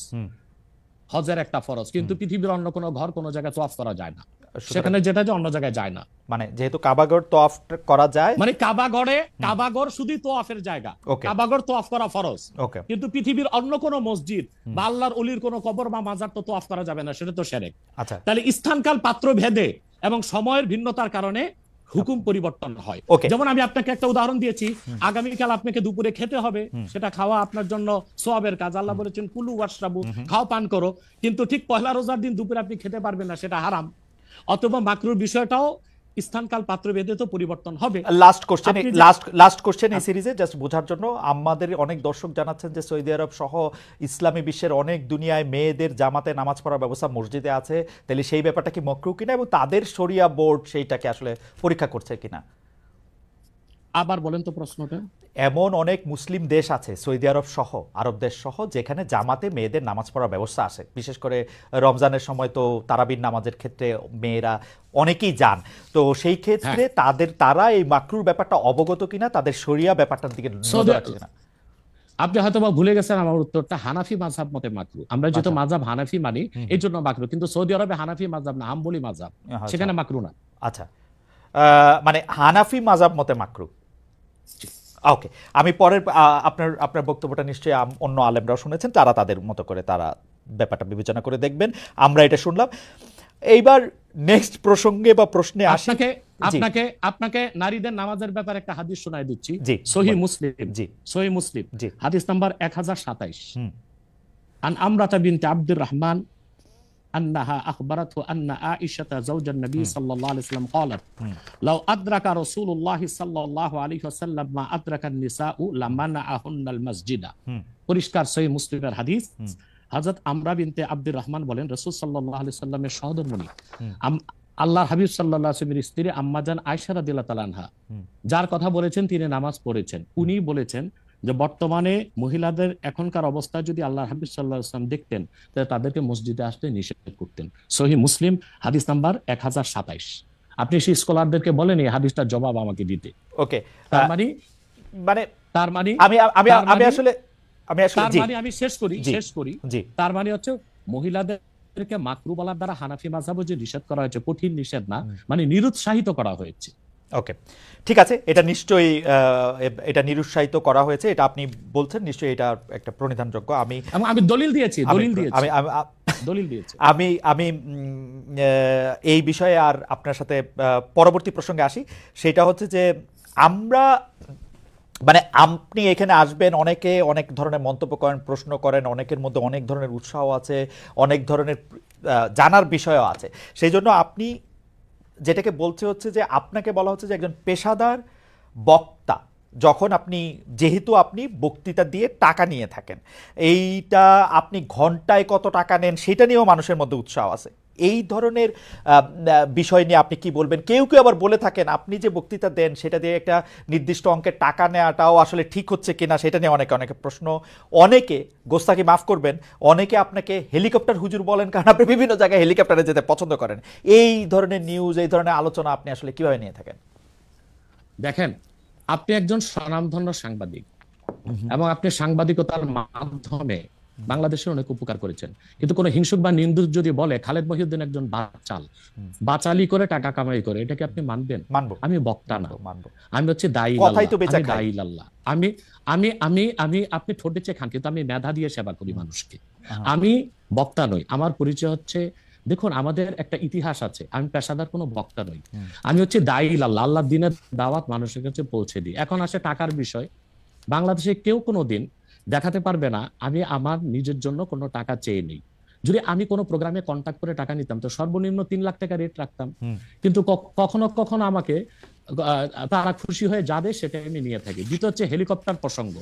B: হজের একটা ফরজ, কিন্তু পৃথিবীর অন্য কোনো ঘর কোনো জায়গায় তোয়াফ করা যায় না, সেখানে যেটা যে অন্য জায়গায় যায় না।
A: মানে যেহেতু কাবাগর তোয়াফ করা যায়,
B: মানে কাবাগর শুধু তোয়াফের জায়গা, কাবাগর তোয়াফ করা ফরজ, কিন্তু পৃথিবীর অন্য কোনো মসজিদ বা আল্লাহর ওলির কোনো কবর বা মাজার তো তোয়াফ করা যাবে না, সেটা তো শিরক।
A: আচ্ছা,
B: তাহলে স্থানকাল পাত্র ভেদে এবং সময়ের ভিন্নতার কারণে হুকুম পরিবর্তন হয়। যেমন আমি আপনাকে একটা উদাহরণ দিয়েছি, আগামীকাল আপনাকে দুপুরে খেতে হবে, সেটা খাওয়া আপনার জন্য সওয়াবের কাজ। আল্লাহ বলেছেন কুলু ওয়াশরাবু, খাও পান করো, কিন্তু ঠিক পহেলা রোজার দিন দুপুরে আপনি খেতে পারবেন না, সেটা হারাম। অথবা মাকরুর বিষয়টাও স্থানকাল পাত্র ভেদে তো পরিবর্তন হবে।
A: লাস্ট কোশ্চেন এই সিরিজে জাস্ট বোঝার জন্য, আমাদের অনেক দর্শক জানাচ্ছেন যে সৌদি আরব সহ ইসলামী বিশ্বের অনেক দুনিয়ায় মেয়েদের জামাতে নামাজ পড়ার ব্যবস্থা মসজিদে আছে, তাহলে সেই ব্যাপারটা কি মাকরু কিনা, এবং তাদের শরিয়া বোর্ড সেইটাকে আসলে পরীক্ষা করছে কিনা?
B: আবার বলেন তো প্রশ্নটা।
A: এমন অনেক মুসলিম দেশ আছে সৌদি আরব সহ, আরব দেশ সহ, যেখানে জামাতে মেয়েদের নামাজ পড়ার ব্যবস্থা আছে। বিশেষ করে রমজানের সময় তো তারাবির নামাজের ক্ষেত্রে মেয়েরা অনেকেই যান। তো সেই ক্ষেত্রে তারা এই মাকরুর ব্যাপারটা অবগত কিনা, তাদের শরিয়া ব্যাপারটার দিকে নজর রাখছে কিনা?
B: আপনি হয়তো বা ভুলে গেছেন আমার উত্তরটা। হানাফি মাযহাব মতে মাকরু। আমরা যেহেতু মাযহাব হানাফি মানি, এই জন্য মাকরু। কিন্তু সৌদি আরবে হানাফি মাযহাব না, হাম্বলি মাযহাব, সেখানে মাকরু না।
A: আচ্ছা, মানে হানাফি মাযহাব মতে মাকরু। ওকে, আমি পরের আপনার বক্তব্যটা নিশ্চয়ই অন্য আলেমরাও শুনেছেন, তারা তাদের মতো করে তারা ব্যাপারটা বিবেচনা করে দেখবেন। আমরা এটা শুনলাম। এইবার নেক্সট প্রসঙ্গে বা প্রশ্নে আসি।
B: আপনাকে নারীদের নামাজের ব্যাপারে একটা হাদিস শোনায় দিচ্ছি, সহিহ মুসলিম হাদিস নাম্বার 1027। আন আমরাতা বিনতে আব্দুর রহমান أنها أخبرته أن عائشة زوج النبي صلى الله عليه وسلم قالت لو أدرك رسول الله صلى الله عليه وسلم ما أدرك النساء لمنعهن المسجد। পরিষ্কার সহিহ মুসলিমের হাদিস। হযরত আমরা বিনতে আব্দুর রহমান বলেন, রাসূল সাল্লাল্লাহু আলাইহি সাল্লামের সহধর্মিণী আল্লাহর হাবিব সাল্লাল্লাহু আলাইহি ওয়াসাল্লামের স্ত্রী আম্মাজান আয়েশা রাদিয়াল্লাহু তাআলা আনহা, যার কথা বলেছেন তিনি নামাজ পড়েছেন, উনি বলেছেন যে বর্তমানে মহিলাদের এখনকার অবস্থা যদি আল্লাহর হাবিব সাল্লাল্লাহু আলাইহি ওয়াসাল্লাম দেখতেন, তাহলে তাদেরকে মসজিদে আসতে নিষেধ করতেন। সহিহ মুসলিম হাদিস নাম্বার 1027। আপনি সেই স্কলারদেরকে বলেন এই হাদিসটার জবাব আমাকে দিতে।
A: ওকে,
B: তার মানে আমি শেষ করি। তার মানে হচ্ছে মহিলাদেরকে মাকরু বলার দ্বারা হানাফি মাযহাবে যে নিষেধ করা হয়েছে, কঠিন নিষেধ না, মানে নিরুৎসাহিত করা হয়েছে।
A: ওকে, ঠিক আছে, এটা নিশ্চয়ই এটা নিরুৎসাহিত করা হয়েছে, এটা আপনি বলছেন, নিশ্চয়ই এটা একটা প্রণিধানযোগ্য। আমি দলিল দিয়েছি। আমি এই বিষয়ে আর আপনার সাথে পরবর্তী প্রসঙ্গে আসি। সেটা হচ্ছে যে আমরা মানে আপনি এখানে আসবেন, অনেকে অনেক ধরনের মন্তব্য করেন, প্রশ্ন করেন, অনেকের মধ্যে অনেক ধরনের উৎসাহ আছে, অনেক ধরনের জানার বিষয়ও আছে। সেই জন্য আপনি যেটাকে বলছে হচ্ছে যে আপনাকে বলা হচ্ছে যে একজন পেশাদার বক্তা, যখন যেহেতু আপনি বক্তৃতা দিয়ে টাকা নিয়ে থাকেন, এইটা আপনি ঘন্টায় কত টাকা নেন সেটা নিয়েও মানুষের মধ্যে উৎসাহ আছে। এই ধরনের বিষয় নিয়ে আপনি কি বলবেন? কেউ কেউ আবার বলে থাকেন আপনি যে বক্তৃতা দেন সেটা দিয়ে একটা নির্দিষ্ট অঙ্কের টাকা নেওয়াটাও আসলে ঠিক হচ্ছে কিনা সেটা নিয়ে অনেকে অনেকে প্রশ্ন। অনেকে, গোস্তাকি মাফ করবেন, অনেকে আপনাকে হেলিকপ্টার হুজুর বলেন কারণ আপনি বিভিন্ন জায়গায় হেলিকপ্টারে যেতে পছন্দ করেন। এই ধরনের নিউজ, এই ধরনের আলোচনা আপনি আসলে কিভাবে নিয়ে থাকেন?
B: দেখেন, আপনি একজন স্বনামধন্য সাংবাদিক এবং আপনি সাংবাদিকতার মাধ্যমে বাংলাদেশের অনেক উপকার করেছেন, কিন্তু কোন হিংসুক বা নিন্দুক যদি বলে খালেদ মহিউদ্দিন একজন বাচাল, বাচালি করে টাকা কামাই করে, এটাকে আপনি মানবেন?
A: মানবো।
B: আমি বক্তা না,
A: মানবো।
B: আমি হচ্ছে দায়ী
A: কথাই তো বেচা
B: আমি
A: খাই।
B: দায়ী লাল্লাহ। আমি আমি আমি আমি আপনি ঠোঁটে চেয়ে খান, কিন্তু আমি মেধা দিয়ে সেবা করি মানুষকে। আমি বক্তা নই। আমার পরিচয় হচ্ছে, দেখুন আমাদের একটা ইতিহাস আছে, আমি পেশাদার কোনো বক্তা নই, আমি হচ্ছে দায়ী লাল্লাহ, আল্লাহর দিনের দাওয়াত মানুষের কাছে পৌঁছে দিই। এখন আসে টাকার বিষয়। বাংলাদেশে কেউ কোনোদিন দেখাতে পারবে না আমি আমার নিজের জন্য কোনো টাকা চেয়ে নেই। যদি আমি কোনো প্রোগ্রামে কন্ট্যাক্ট করে টাকা নিতাম তো সর্বনিম্ন 3 লাখ টাকা রেট রাখতাম, কিন্তু কখনো কখনো আমাকে তারা খুশি হয়ে যা দেয় সেটা আমি নিয়ে থাকি। দ্বিতীয় হচ্ছে হেলিকপ্টার প্রসঙ্গ,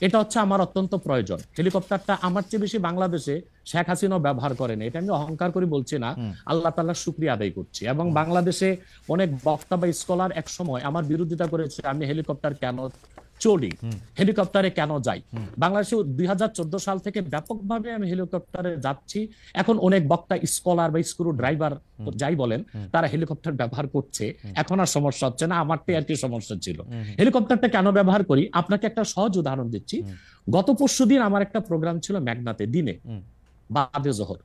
B: এটা হচ্ছে আমার অত্যন্ত প্রয়োজন। হেলিকপ্টারটা আমার চেয়ে বেশি বাংলাদেশে শেখ হাসিনা ব্যবহার করেন, এটা আমি অহংকার করে বলছি না, আল্লাহ তাআলার শুকরিয়া আদায় করছি। এবং বাংলাদেশে অনেক বক্তা বা স্কলার এক সময় আমার বিরোধিতা করেছে, আমি হেলিকপ্টার কেন চলি, হেলিকপ্টারে কেন যাই। বাংলাদেশে 2014 সাল থেকে ব্যাপকভাবে আমি হেলিকপ্টারে যাচ্ছি। এখন অনেক বক্তা, স্কলার বা স্ক্রু ড্রাইভার যাই বলেন, তারা হেলিকপ্টার ব্যবহার করছে, এখন আর সমস্যা হচ্ছে না। আমার তো আর কি সমস্যা ছিল। হেলিকপ্টারটা কেন ব্যবহার করি, আপনাকে একটা সহজ উদাহরণ দিচ্ছি। গত পরশুদিন আমার একটা প্রোগ্রাম ছিল মেঘনাতে, দিনে বাদে জোহর,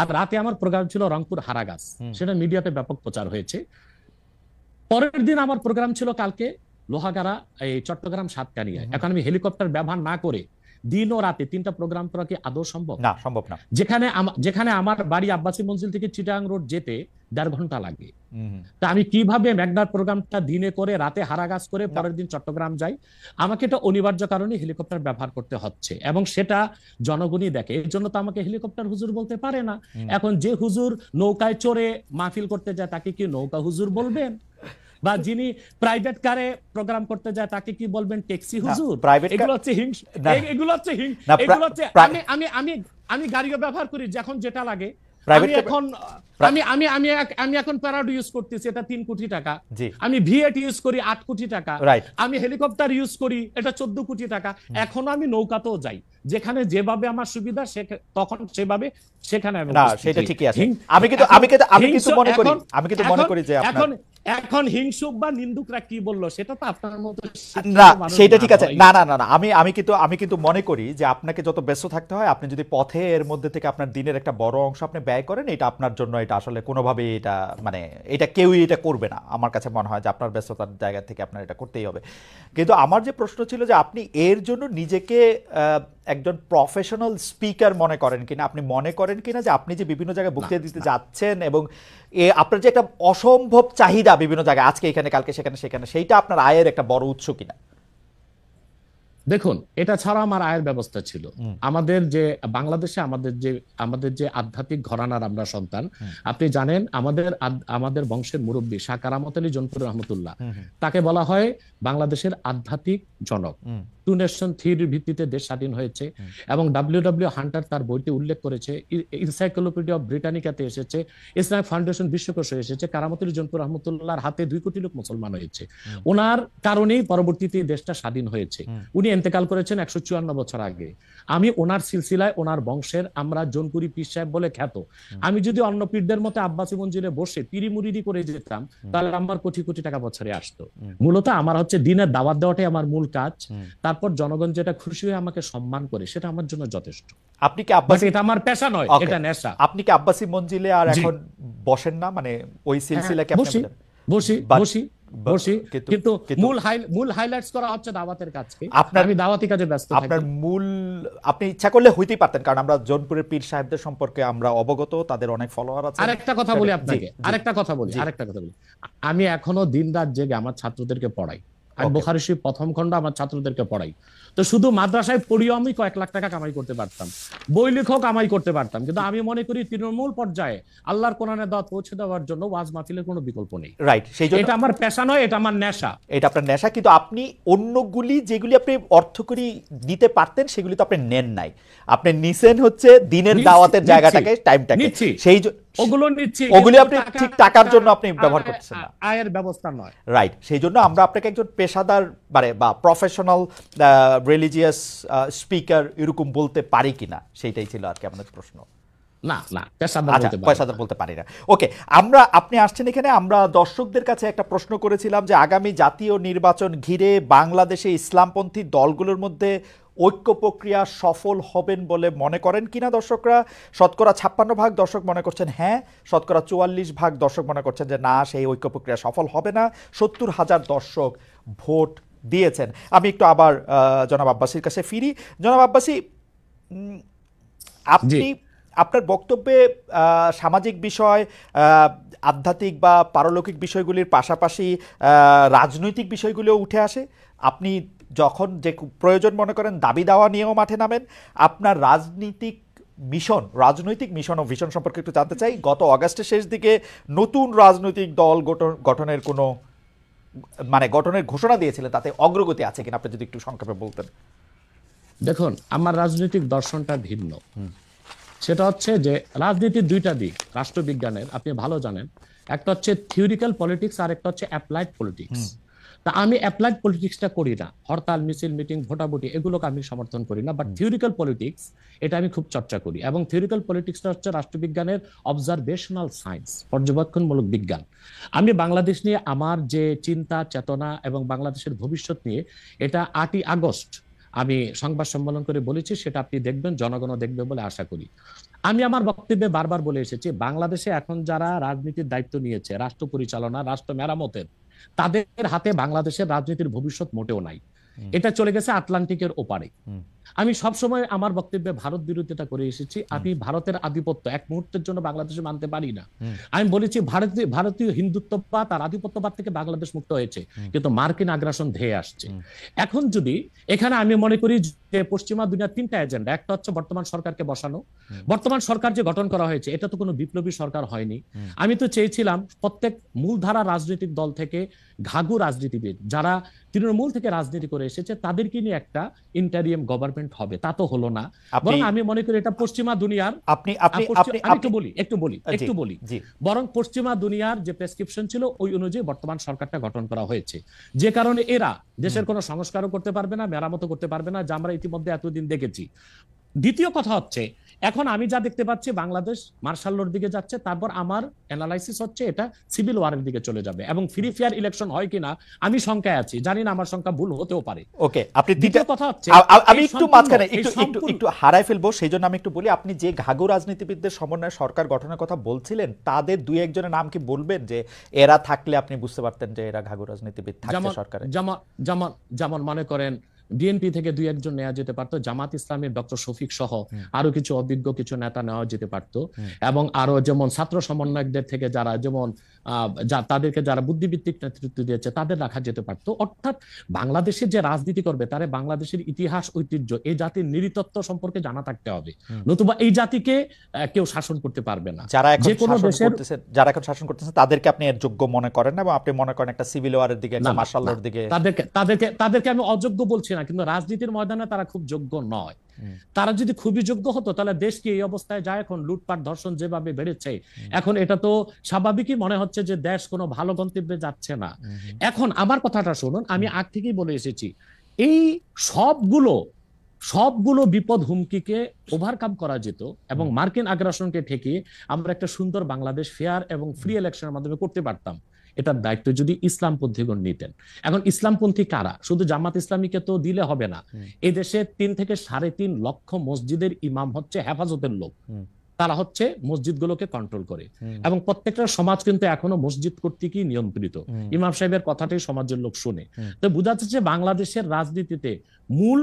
B: আর রাতে আমার প্রোগ্রাম ছিল রংপুর হারাগাছ, সেটা মিডিয়াতে ব্যাপক প্রচার হয়েছে। পরের দিন আমার প্রোগ্রাম ছিল কালকে লোহাগাড়া, এই চট্টগ্রাম সাতকানিয়ায়। এখন আমি হেলিকপ্টার ব্যবহার না করে দিন ও রাতে 3টা প্রোগ্রাম করা কি আদৌ সম্ভব?
A: না, সম্ভব না।
B: যেখানে আমার বাড়ি আব্বাসী মঞ্জিল থেকে চিটাগাং রোড যেতে 1.5 ঘন্টা লাগে, তা আমি কিভাবে মেঘনার প্রোগ্রামটা দিনে করে রাতে হারাগাছ করে পরের দিন চট্টগ্রাম যাই? আমাকে এটা অনিবার্য কারণে হেলিকপ্টার ব্যবহার করতে হচ্ছে, এবং সেটা জনগণই দেখে। এর জন্য তো আমাকে হেলিকপ্টার হুজুর বলতে পারে না। এখন যে হুজুর নৌকায় চড়ে মাহফিল করতে যায় তাকে কি নৌকা হুজুর বলবেন? বা যিনি প্রাইভেট কারে প্রোগ্রাম করতে যায় তাকে কি বলবেন? ট্যাক্সি হুজুর? এগুলো হচ্ছে আমি গাড়িও ব্যবহার করি যখন যেটা লাগে। আমি এখন প্যারাডো ইউজ করতেছি, এটা 3 কোটি টাকা। আমি ভিএট ইউজ করি 8 কোটি টাকা। আমি হেলিকপ্টার ইউজ করি, এটা 14 কোটি টাকা। এখনো আমি নৌকাতেও যাই, যেখানে যেভাবে আমার সুবিধা তখন সেভাবে সেখানে আমি।
A: না, সেটা ঠিকই আছে। আমি কিন্তু মনে করি যে
B: এখন হিংসুক বা নিন্দুকরা কি বললো সেটা তো আপনার মতো
A: না, সেটা ঠিক আছে। না, আমি কিন্তু মনে করি যে আপনাকে যত ব্যস্ত থাকতে হয়, আপনি যদি পথে এর মধ্যে থেকে আপনার দিনের একটা বড় অংশ আপনি ব্যয় করেন, এটা আপনার জন্য, এটা আসলে কোনোভাবেই এটা মানে এটা কেউই এটা করবে না। আমার কাছে মনে হয় যে আপনার ব্যস্ততার জায়গা থেকে আপনার এটা করতেই হবে। কিন্তু আমার যে প্রশ্ন ছিল যে আপনি এর জন্য নিজেকে একজন প্রফেশনাল স্পিকার মনে করেন কিনা, আপনি মনে করেন কিনা যে আপনি যে বিভিন্ন জায়গায় বক্তৃতা দিতে যাচ্ছেন এবং আপনার যে একটা অসম্ভব চাহিদা বিভিন্ন জায়গায়, আজকে এখানে কালকে সেখানে, সেইটা আপনার আয়ের একটা বড় উৎস কিনা?
B: দেখুন, এটা ছাড়া আমার আয়ের ব্যবস্থা ছিল। আমাদের যে বাংলাদেশে আমাদের যে আধ্যাত্মিক ঘরানার আমরা সন্তান, আপনি জানেন আমাদের বংশের মুরব্বী শাহ কারামত আলী জনপুর রহমতুল্লাহ, তাকে বলা হয় বাংলাদেশের আধ্যাত্মিক জনক। 2 নেশন থিওরির ভিত্তিতে দেশ স্বাধীন হয়েছে, এবং ডব্লিউ হান্টার তার বইতে উল্লেখ করেছে, এনসাইক্লোপিডিয়া অফ ব্রিটানিকাতে এসেছে, ইসলামিক ফাউন্ডেশন বিশ্বকোষে এসেছে, কারামত আলী জনপুর রহমতুল্লাহর হাতে 2 কোটি লোক মুসলমান হয়েছে। ওনার কারণেই পরবর্তীতে দেশটা স্বাধীন হয়েছে। উনি ইন্তেকাল করেছেন 154 বছর আগে। আমি ওনার সিলসিলায়, ওনার বংশের আমরা জনপুরি পীর সাহেব বলে খ্যাত। আমি যদি অন্য পীরদের মতো আব্বাসী মঞ্জিলে বসে পিরি মুরিদি করে যেতাম, তাহলে আমার কোটি কোটি টাকা বছরে আসতো। মূলত আমার হচ্ছে দিনের দাওয়াত দেওয়াটাই আমার মূল কাজ। তারপর জনগণ যেটা খুশি হয়ে আমাকে সম্মান করে, সেটা আমার জন্য যথেষ্ট।
A: আপনি কি আব্বাসী,
B: এটা আমার পেশা নয়, এটা নেশা।
A: আপনি কি আব্বাসী মঞ্জিলে আর এখন বসেন না? মানে ওই সিলসিলা কি আপনি?
B: বসি, কিন্তু মূল হাইলাইটস করা হচ্ছে দাওয়াতের কাজকে। আমি দাওয়াতি কাজে ব্যস্ত থাকি।
A: আপনার মূল, আপনি ইচ্ছা করলে হইতেই পারতেন, কারণ আমরা জনপুরের পীর সাহেবদের সম্পর্কে আমরা অবগত, তাদের অনেক ফলোয়ার আছে।
B: আরেকটা কথা বলি আপনাকে, আরেকটা কথা বলি। আমি এখনো দিনরাত জেগে আমার ছাত্রদেরকে পড়াই। আমি বুখারী শরীফ প্রথম খণ্ড আমার ছাত্রদেরকে পড়াই। তো শুধু মাদ্রাসায় পড়িও আমি কয়েক লাখ টাকা কামাই করতে পারতাম, বই লেখক কামাই করতে পারতাম, কিন্তু আমি মনে করি তৃণমূল পর্যায়ে আল্লাহর কোরআনের দাওয়াত পৌঁছে দেওয়ার জন্য ওয়াজ মাহফিলের কোনো বিকল্প নেই।
A: রাইট,
B: এটা আমার পেশা নয়, এটা আমার নেশা।
A: এটা আপনার নেশা, কিন্তু আপনি অন্যগুলি যেগুলি আপনি অর্থকরী নিতে পারতেন সেগুলি তো আপনি নেন নাই। আপনি নিছেন হচ্ছে দিনের দাওয়াতের জায়গাটাকে, টাইমটাকে।
B: ওগুলো নিচ্ছি,
A: ওগুলি
B: কিন্তু
A: আপনি ঠিক টাকার জন্য আপনি ব্যবহার করতেছেন না।
B: আয়ের ব্যবস্থা নয়।
A: রাইট, সেই জন্য আমরা আপনাকে একজন পেশাদার মানে বা প্রফেশনাল রিলিজিয়াস স্পিকার এরকম বলতে পারি কিনা, সেইটাই ছিল আর কি আমাদের প্রশ্ন।
B: না না, পেশাদার
A: আচ্ছা,
B: বলতে পারি না।
A: পেশাদার বলতে পারি না। ওকে, আপনি আসছেন এখানে, আমরা দর্শকদের কাছে একটা প্রশ্ন করেছিলাম যে আগামী জাতীয় নির্বাচন ঘিরে বাংলাদেশে ইসলামপন্থী দলগুলোর মধ্যে ঐক্য প্রক্রিয়া সফল হবেন বলে মনে করেন কিনা দর্শকরা। শতকরা 56% দর্শক মনে করছেন হ্যাঁ, শতকরা 44% দর্শক মনে করছেন যে না, সেই ঐক্য প্রক্রিয়া সফল হবে না। 70,000 দর্শক ভোট দিয়েছেন। আমি একটু আবার জনাব আব্বাসীর কাছে ফিরি। জনাব আব্বাসী, আপনি আপনার বক্তব্যে সামাজিক বিষয়, আধ্যাত্মিক বা পারলৌকিক বিষয়গুলির পাশাপাশি রাজনৈতিক বিষয়গুলিও উঠে আসে। আপনি যখন যে প্রয়োজন মনে করেন দাবি দাওয়া নিয়েও মাঠে নামেন। আপনার রাজনৈতিক মিশন ও ভিশন সম্পর্কে একটু জানতে চাই। গত অগাস্টের শেষ দিকে নতুন রাজনৈতিক দল গঠনের কোনো গঠনের ঘোষণা দিয়েছিলেন, তাতে অগ্রগতি আছে কিনা আপনি যদি একটু সংক্ষেপে বলতেন।
B: দেখুন, আমার রাজনৈতিক দর্শনটা ভিন্ন। সেটা হচ্ছে যে রাজনীতির দুইটা দিক রাষ্ট্রবিজ্ঞানের, আপনি ভালো জানেন। একটা হচ্ছে থিওরিক্যাল পলিটিক্স, আর একটা হচ্ছে অ্যাপ্লাইড পলিটিক্স। তা আমি অ্যাপ্লাইড পলিটিক্সটা করি না, হরতাল মিছিল মিটিং ভোটাভুটি এগুলোকে আমি সমর্থন করি না। বাট থিওরিক্যাল পলিটিক্স এটা আমি খুব চর্চা করি, এবং থিওরিক্যাল পলিটিক্সটা হচ্ছে রাষ্ট্রবিজ্ঞানের অবজারভেশনাল সায়েন্স, পর্যবেক্ষণমূলক বিজ্ঞান। আমি বাংলাদেশ নিয়ে আমার যে চিন্তা চেতনা এবং বাংলাদেশের ভবিষ্যৎ নিয়ে, এটা 8ই আগস্ট আমি সংবাদ সম্মেলন করে বলেছি, সেটা আপনি দেখবেন, জনগণও দেখবে বলে আশা করি। আমি আমার বক্তব্যে বারবার বলে এসেছি, বাংলাদেশে এখন যারা রাজনীতির দায়িত্ব নিয়েছে, রাষ্ট্র পরিচালনা, রাষ্ট্র মেরামতের, তাদের হাতে বাংলাদেশের রাজনীতির ভবিষ্যৎ মোটেও নাই। এটা চলে গেছে আটলান্টিকের ওপারে। আমি সবসময় আমার বক্তব্যে ভারত বিরোধিতা করে এসেছি। আমি ভারতের আধিপত্য এক মুহূর্তের জন্য বাংলাদেশে মানতে পারি না। আমি বলেছি ভারতীয় হিন্দুত্ববাদ আর আধিপত্যবাদ থেকে বাংলাদেশ মুক্ত হয়েছে, কিন্তু মার্কিন আগ্রাসন ধেয়ে আসছে। এখন যদি এখানে আমি মনে করি যে পশ্চিমা দুনিয়ার 3টা এজেন্ডা, একটা হচ্ছে বর্তমান সরকারকে বসানো। বর্তমান সরকার যে গঠন করা হয়েছে, এটা তো কোনো বিপ্লবী সরকার হয়নি। আমি তো চেয়েছিলাম প্রত্যেক মূলধারা রাজনৈতিক দল থেকে ঘাঘু রাজনীতিবিদ যারা তৃণমূল থেকে রাজনীতি করে এসেছে, তাদেরকে নিয়ে একটা ইন্টারিয়াম গভর্নমেন্ট হবে। তা তো হলো না। বরং আমি মনে করি এটা পশ্চিমা দুনিয়ার, একটু বলি, বরং পশ্চিমা দুনিয়ার যে প্রেসক্রিপশন ছিল ওই অনুযায়ী বর্তমান সরকারটা গঠন করা হয়েছে। যে কারণে এরা দেশের কোনো সংস্কারও করতে পারবে না, মেরামতও করতে পারবে না, যা আমরা ইতিমধ্যে এতদিন দেখেছি। দ্বিতীয় কথা হচ্ছে, এখন আমি যা দেখতে পাচ্ছি বাংলাদেশ মার্শাল লর দিকে যাচ্ছে। তারপর আমার অ্যানালাইসিস হচ্ছে এটা সিভিল ওয়ারের দিকে চলে যাবে, এবং ফ্রি ফেয়ার ইলেকশন হয় কিনা আমি শঙ্কায় আছি, জানি না, আমার শঙ্কা ভুল হতেও পারে।
A: ওকে, আপনি
B: দ্বিতীয় কথা হচ্ছে,
A: আমি একটু মাঝখানে একটু হারাই ফেলবো, সেই জন্য আমি একটু বলি, আপনি যে ঘাঘু রাজনীতিবিদদের সমন্বয়ে সরকার গঠনের কথা বলছিলেন, তাদের 2-1 জনের নাম কি বলবেন, যে এরা থাকলে আপনি বুঝতে পারতেন যে এরা ঘাঘু রাজনীতিবিদ থাকছে সরকারে?
B: যেমন মনে করেন বিএনপি থেকে 2-1 নেওয়া যেতে পারতো, জামাত ইসলামের ডক্টর শফিক সহ আরো কিছু অভিজ্ঞ কিছু নেতা নেওয়া যেতে পারতো, এবং আরো যেমন ছাত্র সমন্বয়কদের থেকে যারা যেমন তাদেরকে যারা বুদ্ধিভিত্তিক নেতৃত্ব দিয়েছে তাদের রাখা যেতে পারতো। অর্থাৎ বাংলাদেশের যে রাজনীতি করবে তারা বাংলাদেশের ইতিহাস, ঐতিহ্য, এই জাতির নৃতত্ব সম্পর্কে জানা থাকতে হবে, নতুবা এই জাতিকে কেউ শাসন করতে পারবে না।
A: যারা এখন শাসন করতেছেন তাদেরকে আপনি এর যোগ্য মনে করেন না, এবং আপনি মনে করেন একটা সিভিল ওয়ারের দিকে, একটা মার্শাল লর দিকে?
B: তাদেরকে আমি অযোগ্য বলছি না, কিন্তু রাজনীতির ময়দানে তারা খুব যোগ্য নয়। তারা যদি খুবই যোগ্য হতো তাহলে দেশ কি এই অবস্থায় যায়? এখন লুটপাট ধর্ষণ যেভাবে বেড়েছে, এখন এটা তো স্বাভাবিকই মনে হচ্ছে যে দেশ কোনো ভালো গন্তব্যে যাচ্ছে না। এখন আমার কথাটা শুনুন, আমি আগ থেকেই বলে এসেছি, এই সবগুলো বিপদ হুমকিকে ওভারকাম করা যেত, এবং মার্কিন আগ্রাসনকে ঠেকিয়ে আমরা একটা সুন্দর বাংলাদেশ ফেয়ার এবং ফ্রি ইলেকশনের মাধ্যমে করতে পারতাম। এটার দায়িত্ব যদি ইসলামপন্থীগণ নিতেন। এখন ইসলামপন্থী কারা? শুধু জামাত ইসলামীকে তো দিলে হবে না। এদেশে 3 থেকে 3.5 লক্ষ মসজিদের ইমাম হচ্ছে হেফাজতের লোক, তারা হচ্ছে মসজিদগুলোকে কন্ট্রোল করে, এবং প্রত্যেকটা সমাজ কিন্তু এখনো মসজিদ কর্তৃকই নিয়ন্ত্রিত। ইমাম সাহেবের কথাটাই সমাজের লোক শুনে। তো বোঝা যাচ্ছে বাংলাদেশের রাজনীতিতে মূল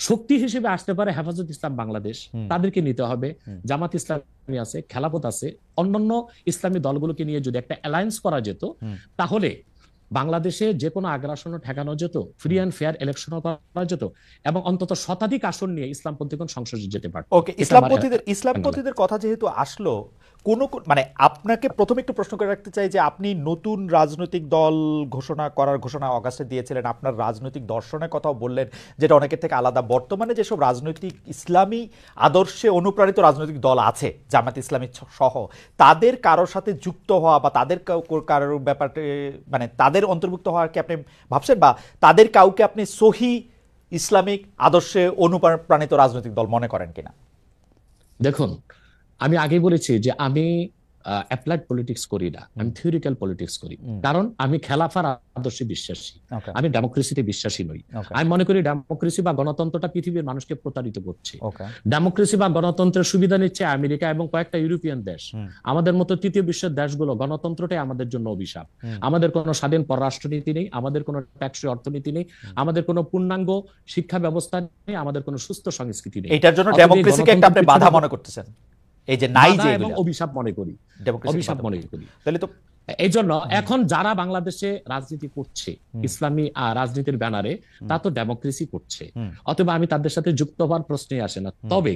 B: শক্তি হিসেবে আসতে পারে হেফাজত ইসলাম বাংলাদেশ, তাদেরকে নিতে হবে। জামাত ইসলামী আছে, খেলাফত আছে, অন্যান্য ইসলামী দলগুলোকে নিয়ে যদি একটা অ্যালায়েন্স করা যেত, তাহলে বাংলাদেশে যে কোনো আগ্রাসনও ঠেকানো যেত, ফ্রি অ্যান্ড ফেয়ার ইলেকশনও করা যেত, এবং অন্তত শতাধিক আসন নিয়ে ইসলামপন্থীগণ সংসদে যেতে পারত।
A: ওকে, ইসলামপন্থীদের কথা যেহেতু আসলো, মানে আপনাকে প্রথমে একটু প্রশ্ন করে রাখতে চাই যে আপনি নতুন রাজনৈতিক দল ঘোষণা অগাস্টে দিয়েছিলেন, আপনার রাজনৈতিক দর্শনের কথাও বললেন যেটা অনেকের থেকে আলাদা। বর্তমানে যেসব রাজনৈতিক ইসলামী আদর্শে অনুপ্রাণিত রাজনৈতিক দল আছে জামাত ইসলামী সহ, তাদের কারোর সাথে যুক্ত হওয়া বা তাদের কারোর ব্যাপারে মানে তাদের অন্তর্ভুক্ত হওয়ার কি আপনি ভাবছেন, বা তাদের কাউকে আপনি সহি ইসলামিক আদর্শে অনুপ্রাণিত রাজনৈতিক দল মনে করেন কিনা?
B: দেখুন, আমি আগেই বলেছি যে আমি অ্যাপ্লাইড পলিটিক্স করি না, আমি থিওরিক্যাল পলিটিক্স করি। কারণ আমি খেলাফার আদর্শে বিশ্বাসী, আমি ডেমোক্রেসিতে বিশ্বাসী নই। আমি মনে করি ডেমোক্রেসি বা গণতন্ত্রটা পৃথিবীর মানুষকে প্রতারিত করছে। ডেমোক্রেসি বা গণতন্ত্রের সুবিধা নিচ্ছে আমেরিকা এবং কয়েকটা ইউরোপিয়ান দেশ। আমাদের মতো তৃতীয় বিশ্বের দেশগুলো গণতন্ত্রটাই আমাদের জন্য অভিশাপ। আমাদের কোনো স্বাধীন পররাষ্ট্রনীতি নেই, আমাদের কোনো ট্যাক্সই অর্থনীতি নেই, আমাদের কোনো পূর্ণাঙ্গ শিক্ষা ব্যবস্থা নেই, আমাদের কোনো সুস্থ সংস্কৃতি নেই।
A: এটার জন্য ডেমোক্রেসিকে একটা আপনি বাধা মনে করতেছেন? এই যে নাই যে
B: এবং অভিশাপ মনে করি, অভিশাপ মনে করি।
A: তাহলে তো
B: এই জন্য এখন যারা বাংলাদেশে রাজনীতি করছে ইসলামী রাজনীতির ব্যানারে, তা তো ডেমোক্রেসি করছে, অথবা আমি তাদের সাথে যুক্ত হওয়ার প্রশ্নই আসে না। তবে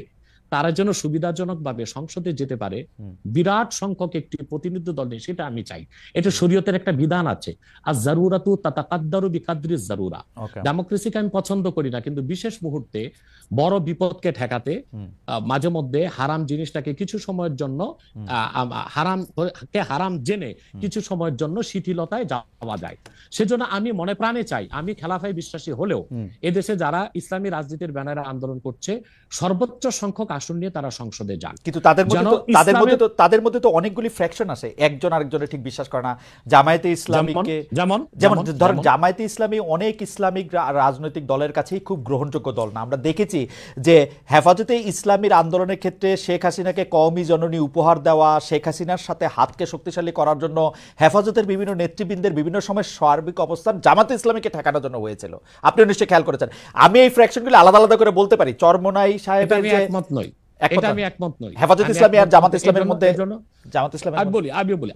B: তারা যেন সুবিধাজনক ভাবে সংসদে যেতে পারে, বিরাট সংখ্যক একটি প্রতিনিধি দল নেই, সেটা আমি চাই। এটা শরীয়তের একটা বিধান আছে, আর জারুরাতু তাতাকাদ্দারু বিকাদ্রি জারুরা। ডেমোক্রেসিকে আমি পছন্দ করি না, কিন্তু বিশেষ মুহূর্তে বড় বিপদকে ঠেকাতে মাঝে মধ্যে হারাম জিনিসটাকে কিছু সময়ের জন্য হারাম জেনে কিছু সময়ের জন্য শিথিলতায় যাওয়া যায়। সেজন্য আমি মনে প্রাণে চাই, আমি খেলাফায় বিশ্বাসী হলেও এদেশে যারা ইসলামী রাজনীতির ব্যানারে আন্দোলন করছে সর্বোচ্চ সংখ্যক আসন নিয়ে তারা সংসদে যান।
A: কিন্তু তাদের মধ্যে তো অনেকগুলি ফ্র্যাকশন আছে, একজন আরেকজনের ঠিক বিশ্বাস করে না। জামায়াতে ইসলামীকে যেমন ধরেন, জামায়াতে ইসলামী অনেক ইসলামিক রাজনৈতিক দলের কাছেই খুব গ্রহণযোগ্য দল না। আমরা দেখেছি যে হেফাজতে ইসলামীর আন্দোলনের ক্ষেত্রে শেখ হাসিনাকে কওমি জননী উপহার দেওয়া, শেখ হাসিনার সাথে হাতকে শক্তিশালী করার জন্য হেফাজতের বিভিন্ন নেতৃবৃন্দের বিভিন্ন সময় সার্বিক অবস্থান জামাতে ইসলামীকে ঠেকানোর জন্য হয়েছিল। আপনি নিশ্চয়ই খেয়াল করেছেন। আমি এই ফ্র্যাকশনগুলো আলাদা আলাদা করে বলতে পারি। চরমোনাই সাহেবের যে
B: একমত নই, এটা আমি একমত নই।
A: হেফাজত ইসলামী আর জামাত ইসলামের মধ্যে জামাত ইসলামী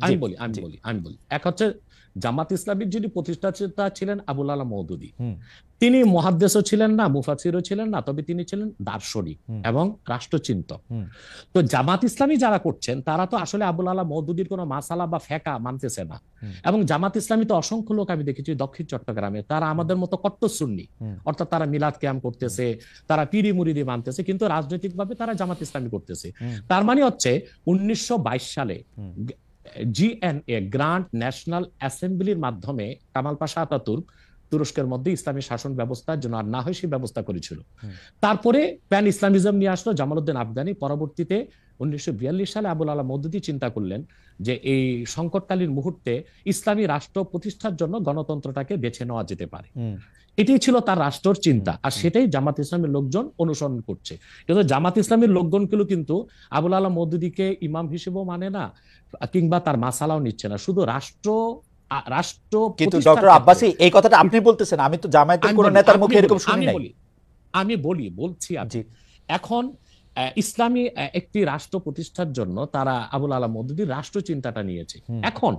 B: আমি বলি এক হচ্ছে জামাত ইসলামীর যিনি প্রতিষ্ঠাতা ছিলেন আবুল আলা মওদুদী, তিনি মুহাদ্দিসও ছিলেন না, মুফাসসিরও ছিলেন না, তবে তিনি ছিলেন দার্শনিক এবং রাষ্ট্রচিন্তক। তো জামাত ইসলামী যারা করছেন তারা তো আসলে আবুল আলা মওদুদীর কোনো মাসালা বা ফেকা মানতেছে না। এবং জামাত ইসলামী তো অসংখ্য লোক আমি দেখেছি দক্ষিণ চট্টগ্রামে, তারা আমাদের মতো কট্টর সুন্নি, অর্থাৎ তারা মিলাদ কিয়াম করতেছে, তারা পিরি মুরিদি মানতেছে, কিন্তু রাজনৈতিকভাবে তারা জামাত ইসলামী করতেছে। তার মানে হচ্ছে 1922 সালে জিএনএ গ্র্যান্ড ন্যাশনাল অ্যাসেম্বলির মাধ্যমে কামাল পাশা আতাতুর্ক তুরস্কের মধ্যে ইসলামী শাসন ব্যবস্থার জন্য আর না হয় সেই ব্যবস্থা করেছিল। তারপরে প্যান ইসলামিজম নিয়ে আসলো জামালউদ্দিন আফগানি। পরবর্তীতে 1942 সালে আবুল আলা মওদুদী চিন্তা করলেন যে এই সংকটকালীন মুহূর্তে ইসলামী রাষ্ট্র প্রতিষ্ঠার জন্য গণতন্ত্রটাকে বেছে নেওয়া যেতে পারে। এটাই ছিল তার রাষ্ট্রের চিন্তা, আর সেটাই জামাত ইসলামের লোকজন অনুসরণ করছে। কিন্তু জামাত ইসলামের লোকজনগুলো কিন্তু আবুল আলা মওদুদীকে ইমাম হিসেবেও মানে না, কিংবা তার মাসালাও নিচ্ছে না, শুধু রাষ্ট্র।
A: কিন্তু ডক্টর আব্বাসী এই কথাটা আপনি বলতেছেন, আমি তো জামায়াতের কোন নেতার মুখে এরকম শুনি নাই।
B: আমি বলছি এখন ইসলামী একটি রাষ্ট্র প্রতিষ্ঠার জন্য তারা আবুল আলা মওদুদীর রাষ্ট্র চিন্তাটা নিয়েছে। এখন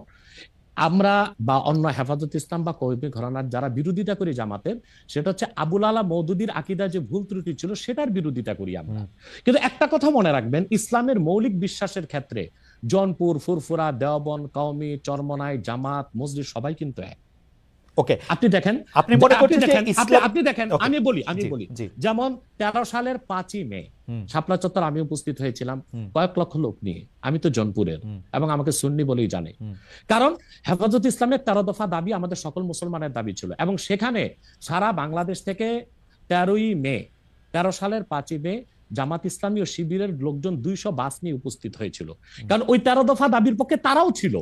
B: আমরা বা অন্য হেফাজত ইসলাম বা কওমি ঘরানার যারা বিরোধিতা করি জামাতের, সেটা হচ্ছে আবুল আলা মওদুদীর আকীদা যে ভুল ত্রুটি ছিল সেটার বিরোধিতা করি আমরা। কিন্তু একটা কথা মনে রাখবেন, ইসলামের মৌলিক বিশ্বাসের ক্ষেত্রে জৌনপুর, ফুরফুরা, দেওবন্দ, কওমি, চরমোনাই, জামাত, মসজিদ সবাই কিন্তু এক।
A: ওকে,
B: আপনি দেখেন,
A: আপনি মনে করছেন যে
B: আপনি দেখেন, আমি বলি যেমন 13 সালের 5ই মে শাপলা চত্বর আমি উপস্থিত হয়েছিলাম কয়েক লক্ষ লোক নিয়ে। আমি তো জৌনপুরের এবং আমাকে সুন্নি বলেই জানে, কারণ হেফাজত ইসলামের 13 দফা দাবি আমাদের সকল মুসলমানের দাবি ছিল। এবং সেখানে সারা বাংলাদেশ থেকে 13 সালের 5ই মে জামাত ইসলামী ও শিবিরের লোকজন 200 বাস নিয়ে উপস্থিত হয়েছিল, কারণ ওই 13 দফা দাবির পক্ষে তারাও ছিল।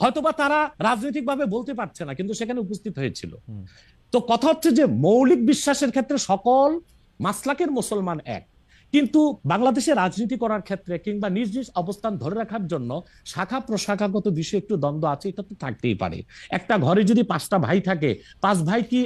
B: হয়তোবা তারা রাজনৈতিকভাবে বলতে পারছে না, কিন্তু সেখানে উপস্থিত হয়েছিল। তো কথা হচ্ছে যে মৌলিক বিশ্বাসের ক্ষেত্রে সকল মাসলাকের মুসলমান এক, কিন্তু বাংলাদেশে রাজনীতি করার ক্ষেত্রে কিংবা নিজ নিজ অবস্থান ধরে রাখার জন্য শাখা প্রশাখাগত বিষয়ে একটু দ্বন্দ্ব আছে, এটা তো থাকতেই পারে। একটা ঘরে যদি 5টা ভাই থাকে, 5 ভাই কি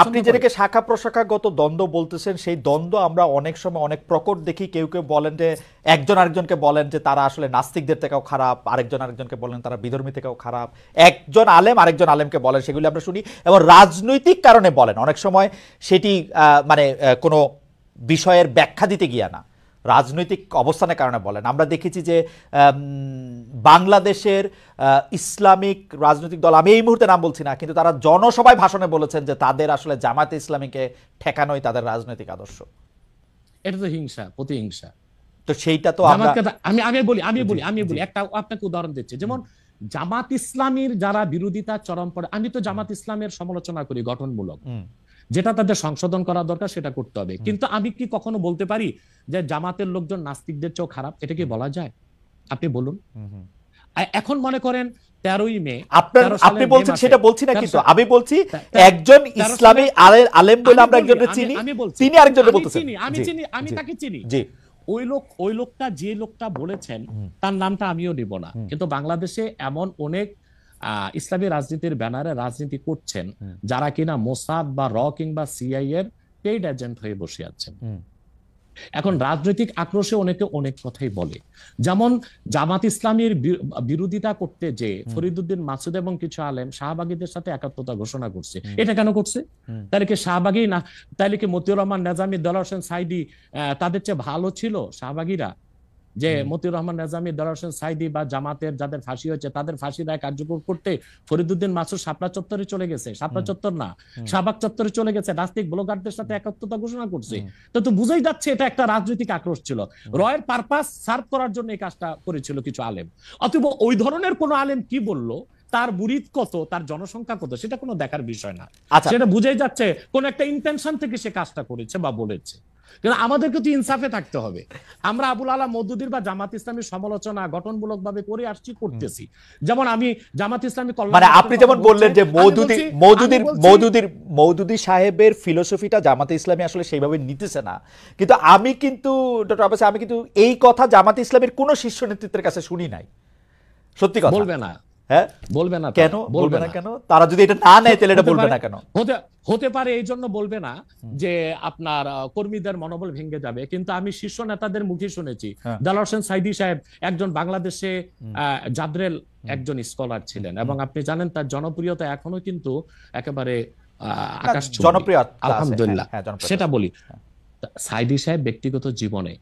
A: আপনি যেটাকে শাখা প্রশাখাগত দ্বন্দ্ব বলতেছেন, সেই দ্বন্দ্ব আমরা অনেক সময় অনেক প্রকট দেখি। কেউ কেউ বলেন যে একজন আরেকজনকে বলেন যে তারা আসলে নাস্তিকদের থেকেও খারাপ, আরেকজন আরেকজনকে বলেন তারা বিধর্মী থেকেও খারাপ, একজন আলেম আরেকজন আলেমকে বলেন, সেগুলি আমরা শুনি এবং রাজনৈতিক কারণে বলেন। অনেক সময় সেটি মানে কোনো বিষয়ের ব্যাখ্যা দিতে গিয়া না, রাজনৈতিক অবস্থানের কারণে বলেন। আমরা দেখেছি যে বাংলাদেশের ইসলামিক রাজনৈতিক দল, আমি এই মুহূর্তে নাম বলছি না, কিন্তু তারা জনসভায় ভাষণে বলেছেন যে তাদের আসলে জামায়াতে ইসলামীকে ঠেকানোই তাদের রাজনৈতিক আদর্শ।
B: এটা তো হিংসা, প্রতিহিংসা।
A: তো সেইটা তো
B: আমি বলি একটা আপনাকে উদাহরণ দিচ্ছি। যেমন জামাত ইসলামীর যারা বিরোধিতা চরম পড়ে, আমি তো জামাত ইসলামের সমালোচনা করি গঠনমূলক, যেটা তাদের সংশোধন করা দরকার সেটা করতে হবে। কিন্তু আমি কি কখনো বলতে পারি যে জামাতের লোকজন নাস্তিকদের চেয়েও খারাপ? এটা কি বলা যায়? আপনি বলুন। এখন মনে করেন 13ই মে,
A: আপনি বলছেন সেটা বলছি না, কিন্তু আমি বলছি একজন ইসলামী আলেম বলে আমরা একজনকে চিনি, তিনি আরেকজনকে বলতেছেন।
B: আমি তাকে চিনি। ওই লোকটা যে লোকটা বলেছেন তার নামটা আমিও নিব না, কিন্তু বাংলাদেশে এমন অনেক ইসলামী রাজনীতির ব্যানারে রাজনীতি করছেন যারা কিনা মোসাদ বা র কিংবা সিআই এর পেইড এজেন্ট হয়ে বসে আছেন। এখন রাজনৈতিক আক্রোশে অনেকে অনেক কথাই বলে, যেমন জামাত ইসলামীর বিরোধিতা করতে যে ফরিদউদ্দিন মাসুদ এবং কিছু আলেম শাহবাগীদের সাথে একাত্মতা ঘোষণা করছে। এটা কেন করছে? তাহলে কি শাহবাগী না, তাহলে কি মতিউর রহমান নেজামী, দেলোয়ার হোসেন সাইদি তাদের চেয়ে ভালো ছিল শাহবাগীরা? যে মতিউর রহমান নেজামী, দেলোয়ার হোসেন সাইদি বা জামাতের যাদের ফাঁসি হয়েছে তাদের ফাঁসি রায় কার্যকর করতে ফরিদউদ্দিন মাসুদ শাপলা চত্বরে চলে গেছে, শাপলা চত্বর না শাহবাগ চত্বরে চলে গেছে, নাস্তিক ব্লগারদের সাথে একাত্মতা ঘোষণা করছে। তো বুঝাই যাচ্ছে এটা একটা রাজনৈতিক আক্রোশ ছিল, রয়ের পারপাস সার্ভ করার জন্য এই কাজটা করেছিল কিছু আলেম। অথবা ওই ধরনের কোন আলেম কি বললো, তার মুরিদ কত, তার জনসংখ্যা কত, সেটা কোনো দেখার বিষয় না। সেটা বুঝাই যাচ্ছে কোন একটা ইন্টেনশন থেকে সে কাজটা করেছে বা বলেছে। কিন্তু আমাদেরকে তো ইনসাফে থাকতে হবে। আমরা আবুল আলা মওদুদীর বা জামাত ইসলামীর সমালোচনা গঠনমূলক ভাবে করে আসছি, করতেছি। যেমন আমি জামাত ইসলামী
A: মানে আপনি যেমন বললেন যে মওদুদী সাহেবের ফিলোসফিটা জামাতে ইসলামী আসলে সেইভাবে নিতেছে না, কিন্তু আমি কিন্তু ডক্টর আব্বাস, আমি কিন্তু এই কথা জামাতে ইসলামের কোন শীর্ষ নেতৃত্বের কাছে শুনি নাই। সত্যি কথা
B: বলবে না।
A: হ্যাঁ,
B: বলবে না
A: কেন? বলবে না কেন? তারা যদি এটা না নেয় তাহলে এটা বলবে না কেন?
B: হতে পারে এই জন্য বলবে না যে আপনার কর্মীদের মনোবল ভেঙে যাবে। কিন্তু আমি শীর্ষ নেতাদের মুখে শুনেছি, দেলোয়ার হোসেন সাইদি সাহেব একজন বাংলাদেশে জাদ্রেল একজন স্কলার ছিলেন, এবং আপনি জানেন তার জনপ্রিয়তা এখনো কিন্তু একেবারে আকাশ জনপ্রিয়, আলহামদুলিল্লাহ। সেটা বলি, সাইদি সাহেব ব্যক্তিগত জীবনে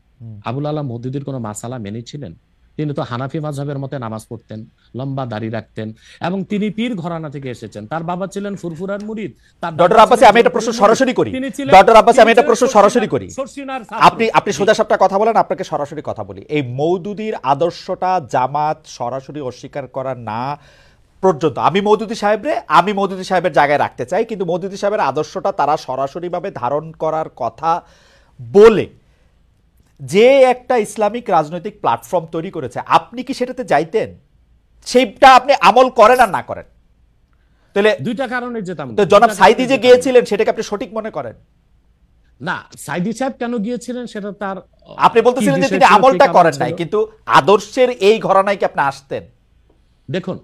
B: আবুল আলা মওদুদীর কোনো মাসালা মেনেছিলেন? তিনি তো হানাফি মাযহাবের মতে নামাজ পড়তেন, লম্বা দাড়ি রাখতেন, এবং তিনি পীর ঘরানা থেকে এসেছেন। তার বাবা ছিলেন ফুরফুরার মুরিদ।
A: ডক্টর আব্বাসী, আমি এটা প্রশ্ন সরাসরি করি। ডক্টর আব্বাসী, আমি এটা প্রশ্ন সরাসরি করি। আপনি সোজা সাপটা কথা বলেন, আপনাকে সরাসরি কথা বলি। এই মওদুদীর আদর্শটা জামাত সরাসরি অস্বীকার করা না পর্যন্ত আমি মওদুদী সাহেবের জায়গায় রাখতে চাই, কিন্তু মওদুদী সাহেবের আদর্শটা তারা সরাসরিভাবে ধারণ করার কথা বলে যে একটা ইসলামিক রাজনৈতিক প্ল্যাটফর্ম তৈরি করেছে, আপনি কি সেটাতে যাইতেন? সেইটা আপনি আমল করেন আর না করেন? তাহলে
B: দুইটা কারণে যেতাম।
A: তো জনাব সাইদি যে গিয়েছিলেন সেটাকে আপনি সঠিক মনে করেন?
B: না, সাইদি সাহেব কেন গিয়েছিলেন সেটা তার,
A: আপনি বলতেছিলেন যে তিনি আমলটা করেন নাই, কিন্তু আদর্শের এই ঘরানায় কি আপনি আসতেন?
B: দেখুন,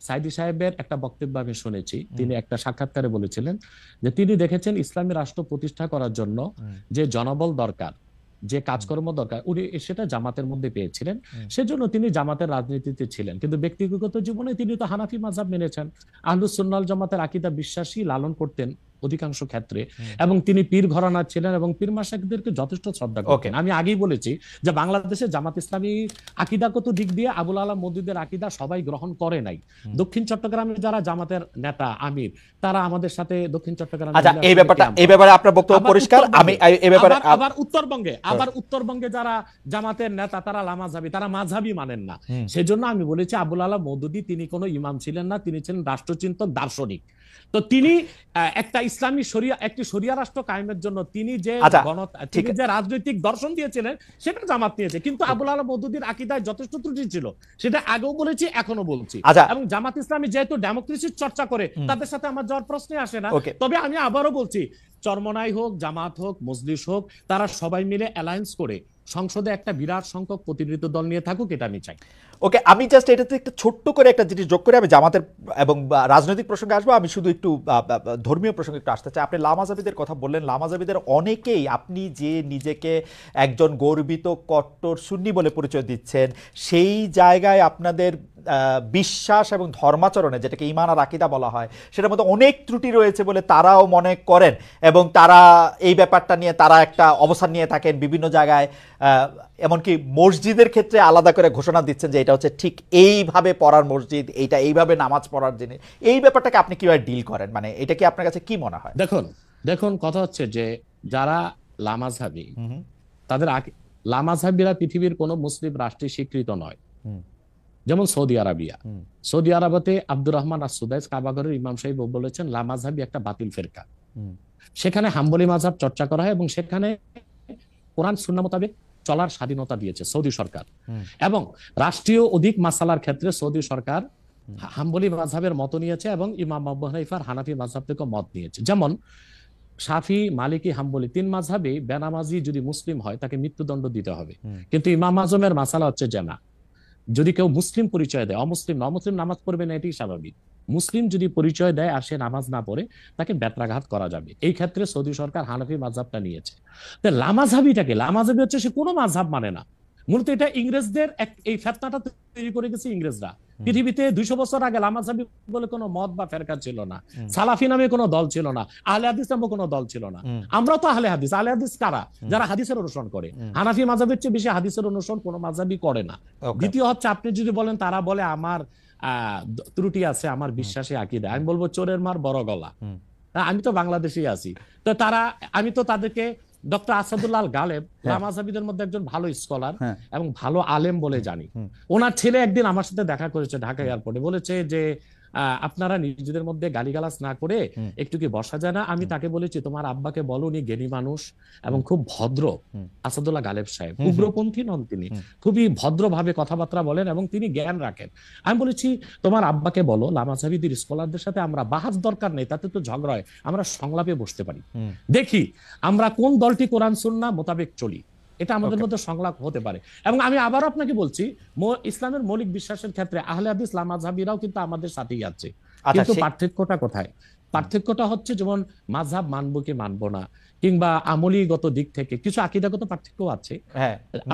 B: সাইদি সাহেবের একটা বক্তব্য আমি শুনেছি। তিনি একটা সাক্ষাৎকারে বলেছিলেন যে তিনি দেখেছেন ইসলামী রাষ্ট্র প্রতিষ্ঠা করার জন্য যে জনবল দরকার, যে কাজকর্ম দরকার, উনি সেটা জামাতের মধ্যে পেয়েছিলেন। সেজন্য তিনি জামাতের রাজনীতিতে ছিলেন। কিন্তু ব্যক্তিগত জীবনে তিনি তো হানাফি মাযহাব মেনেছেন, আহলুস সুন্নাহ ওয়াল জামাতের আকীদা বিশ্বাসী লালন করতেন অধিকাংশ ক্ষেত্রে, এবং তিনি পীর ঘরানার ছিলেন এবং পীর মাশায়েখদেরকে যথেষ্ট শ্রদ্ধা করতেন। আমি আগেই বলেছি যে বাংলাদেশে জামাত ইসলামী আকীদাগত দিক দিয়ে আবুল আলা মওদুদীর আকীদা সবাই গ্রহণ করে নাই। দক্ষিণ চট্টগ্রামে যারা জামাতের নেতা আমির, তারা আমাদের সাথে দক্ষিণ চট্টগ্রামে,
A: আচ্ছা, এই ব্যাপারে আপনার বক্তব্য পরিষ্কার। আমি এই ব্যাপারে
B: আবার উত্তরবঙ্গে যারা জামাতের নেতা তারা লামাযহাবী, তারা মাযহাবী মানেন না। সেজন্য আমি বলেছি আবুল আলা মওদুদী তিনি কোনো ইমাম ছিলেন না, তিনি ছিলেন রাষ্ট্রচিন্তক, দার্শনিক। তো তিনি একটা ইসলামী একটি শরিয়া রাষ্ট্র কায়েমের জন্য তিনি যে রাজনৈতিক দর্শন দিয়েছিলেন সেটা জামাত নিয়েছে। কিন্তু আবুল আলা মওদুদীর আকীদায় যথেষ্ট ত্রুটি ছিল, সেটা আগেও বলেছি, এখনো বলছি। এবং জামাত ইসলামী যেহেতু ডেমোক্রেসির চর্চা করে, তাদের সাথে আমার যাওয়ার প্রশ্নই আসে না। তবে আমি আবারও বলছি, চরমনাই হোক, জামাত হোক, মজলিস হোক, তারা সবাই মিলে অ্যালায়েন্স করে সংসদে একটা বিরাট সংখ্যক প্রতিনিধি দল নিয়ে থাকুক, এটা আমি চাই।
A: ওকে, আমি জাস্ট এটাতে একটা ছোট্ট করে একটা জিনিস যোগ করে আমি জামাতের এবং রাজনৈতিক প্রসঙ্গে আসবো। আমি শুধু একটু ধর্মীয় প্রসঙ্গে একটু আসতে চাই। আপনি লামাযাবিদের কথা বললেন, লামাযাবিদের অনেকেই, আপনি যে নিজেকে একজন গর্বিত কট্টর সুন্নি বলে পরিচয় দিচ্ছেন, সেই জায়গায় আপনাদের বিশ্বাস এবং ধর্মাচরণে, যেটাকে ঈমান আর আকীদা বলা হয়, সেটার মধ্যে অনেক ত্রুটি রয়েছে বলে তারাও মনে করেন, এবং তারা এই ব্যাপারটা নিয়ে তারা একটা অবস্থান নিয়ে থাকেন বিভিন্ন জায়গায়। এমনকি মসজিদের ক্ষেত্রে আলাদা করে ঘোষণা দিচ্ছেন যে এটা হচ্ছে ঠিক এইভাবে পড়ার মসজিদ, এইটা এইভাবে নামাজ পড়ার জিনিস। এই ব্যাপারটাকে আপনি কিভাবে ডিল করেন, মানে এটা কি আপনার কাছে কি মনে হয়?
B: দেখুন কথা হচ্ছে যে যারা লামাযহাবী, তাদের লামাযহাবীরা পৃথিবীর কোনো মুসলিম রাষ্ট্রে স্বীকৃত নয়। যেমন সৌদি আরবিয়া, সৌদি আরবতে আব্দুর রহমান আস-সুদাইস কাবাগরের ইমাম সাহেব বলেছেন লামাযহাবী একটা বাতিল ফেরকা। সেখানে হাম্বলি মাযহাব চর্চা করা হয় এবং সেখানে কোরআন সুন্নাহ মোতাবেক চলার স্বাধীনতা দিয়েছে সৌদি সরকার। এবং রাষ্ট্রীয় অধিক মাসালার ক্ষেত্রে সৌদি সরকার হাম্বলি মাযহাবের মত নিয়েছে এবং ইমাম আবু হানিফার হানাফি মাযহাব থেকে মত নিয়েছে। যেমন শাফি, মালিকি, হাম্বলি 3 মাযহাবে বেনামাজি যদি মুসলিম হয় তাকে মৃত্যুদণ্ড দিতে হবে। কিন্তু ইমাম আজমের মাসালা হচ্ছে যে না, যদি কেউ মুসলিম পরিচয় দেয়, অমুসলিম নামাজ পড়বে না, এটাই স্বাভাবিক। মুসলিম যদি পরিচয় দেয় আর সে নামাজ না পড়ে তাকে বেত্রাঘাত করা যাবে। এই ক্ষেত্রে সৌদি সরকার হানাফি মাযহাবটা নিয়েছে। লামাযহাবীটাকে, লামাযহাবী হচ্ছে সে কোনো মাযহাব মানে না। মূলত এটা ইংরেজদের এই ফেতনাটা তৈরি করে গেছে ইংরেজরা। পৃথিবীতে 200 বছর আগে লামাযহাবী বলে কোনো মত বা ফেরকা ছিল না, সালাফি নামে কোনো দল ছিল না, আহলে হাদিস নামে কোনো দল ছিল না। আমরা তো আহলে হাদিস। আহলে হাদিস কারা? যারা হাদিসের অনুসরণ করে। হানাফি মাযহাবের চেয়ে বেশি হাদিসের অনুসরণ কোনো মাযহাবী করে না। দ্বিতীয় হচ্ছে, আপনি যদি বলেন তারা বলে আমার ত্রুটি আছে আমার বিশ্বাসে আকীদায়, আমি বলবো চোরের মার বড় গলা। আমি তো বাংলাদেশেই আছি, তো আমি তো তাদেরকে ডক্টর আসাদুল্লাহ আল গালেব লামাযহাবীদের মধ্যে একজন ভালো স্কলার এবং ভালো আলেম বলে জানি। ওনার ছেলে একদিন আমার সাথে দেখা করেছে ঢাকা এয়ারপোর্টে, বলেছে যে আপনারা নিজেদের মধ্যে গালিগালাজ না করে একটু কি বসা যায় না? আমি তাকে বলেছি তোমার আব্বাকে বলো, উনি জ্ঞানী মানুষ এবং খুব ভদ্র। আসাদুল্লাহ গালেব সাহেব উগ্রপন্থী নন, তিনি খুবই ভদ্রভাবে কথাবার্তা বলেন এবং তিনি জ্ঞান রাখেন। আমি বলেছি তোমার আব্বাকে বলো লামাযহাবীদের স্কলারদের সাথে আমরা বাহাস দরকার নেই, তাতে তো ঝগড়া হয়, আমরা সংলাপে বসতে পারি, দেখি আমরা কোন দলটি কোরআন সুন্নাহ মোতাবেক চলি, এটা আমাদের মধ্যে সংলাপ হতে পারে। এবং আমি আবার আপনাকে বলছি, ইসলামের মৌলিক বিশ্বাসের ক্ষেত্রে আহলে হাদিস লামাযহাবীরাও কিন্তু আমাদের সাথেই আছে। কিন্তু পার্থক্যটা কোথায়? পার্থক্যটা হচ্ছে যেমন মাযহাব মানবো কি মানবো না, কিংবা আমলিগত দিক থেকে কিছু আকীদাগত পার্থক্য আছে।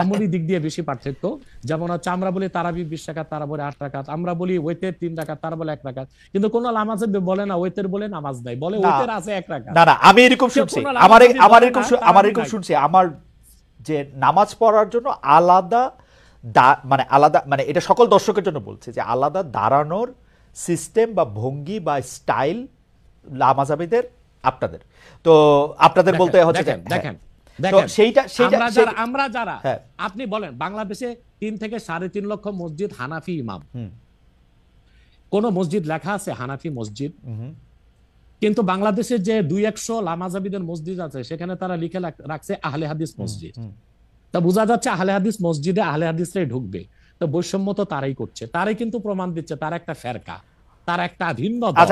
B: আমলি দিক দিয়ে বেশি পার্থক্য। যেমন হচ্ছে আমরা বলি তারাবি 20 রাকাত, তারা বলে 8 রাকাত। আমরা বলি ওয়েতের 3 রাকাত, তারা বলে 1 রাকাত। কিন্তু কোন লামাযহাবী বলে না ওয়েতের বলে নামাজ নাই, বলে ওয়েতের আছে 1 রাকাত। না,
A: আমি এরকম শুনছি, আমার এরকম শুনছি, আমার যে নামাজ পড়ার জন্য আলাদা মানে এটা সকল দর্শকের জন্য বলছে যে আলাদা দাঁড়ানোর সিস্টেম বা ভঙ্গি বা স্টাইল লামাযহাবীদের, আপনাদের তো আপনাদের বলতে হচ্ছে
B: দেখেন আমরা যারা আপনি বলেন বাংলাদেশে 3 থেকে 3.5 লক্ষ মসজিদ হানাফি ইমাম, কোন মসজিদ লেখা আছে হানাফি মসজিদ? কিন্তু বাংলাদেশে যে 200-100 লামাযহাবীদের মসজিদ আছে সেখানে তারা লিখে রাখছে আহলে হাদিস মসজিদ। তা বোঝা যাচ্ছে আহলে হাদিস মসজিদে আহলে হাদিসরাই ঢুকবে। তো বৈষম্য তো তারাই করছে, তারাই কিন্তু প্রমাণ দিচ্ছে তারা একটা ফেরকা, তারা একটা ভিন্ন দল।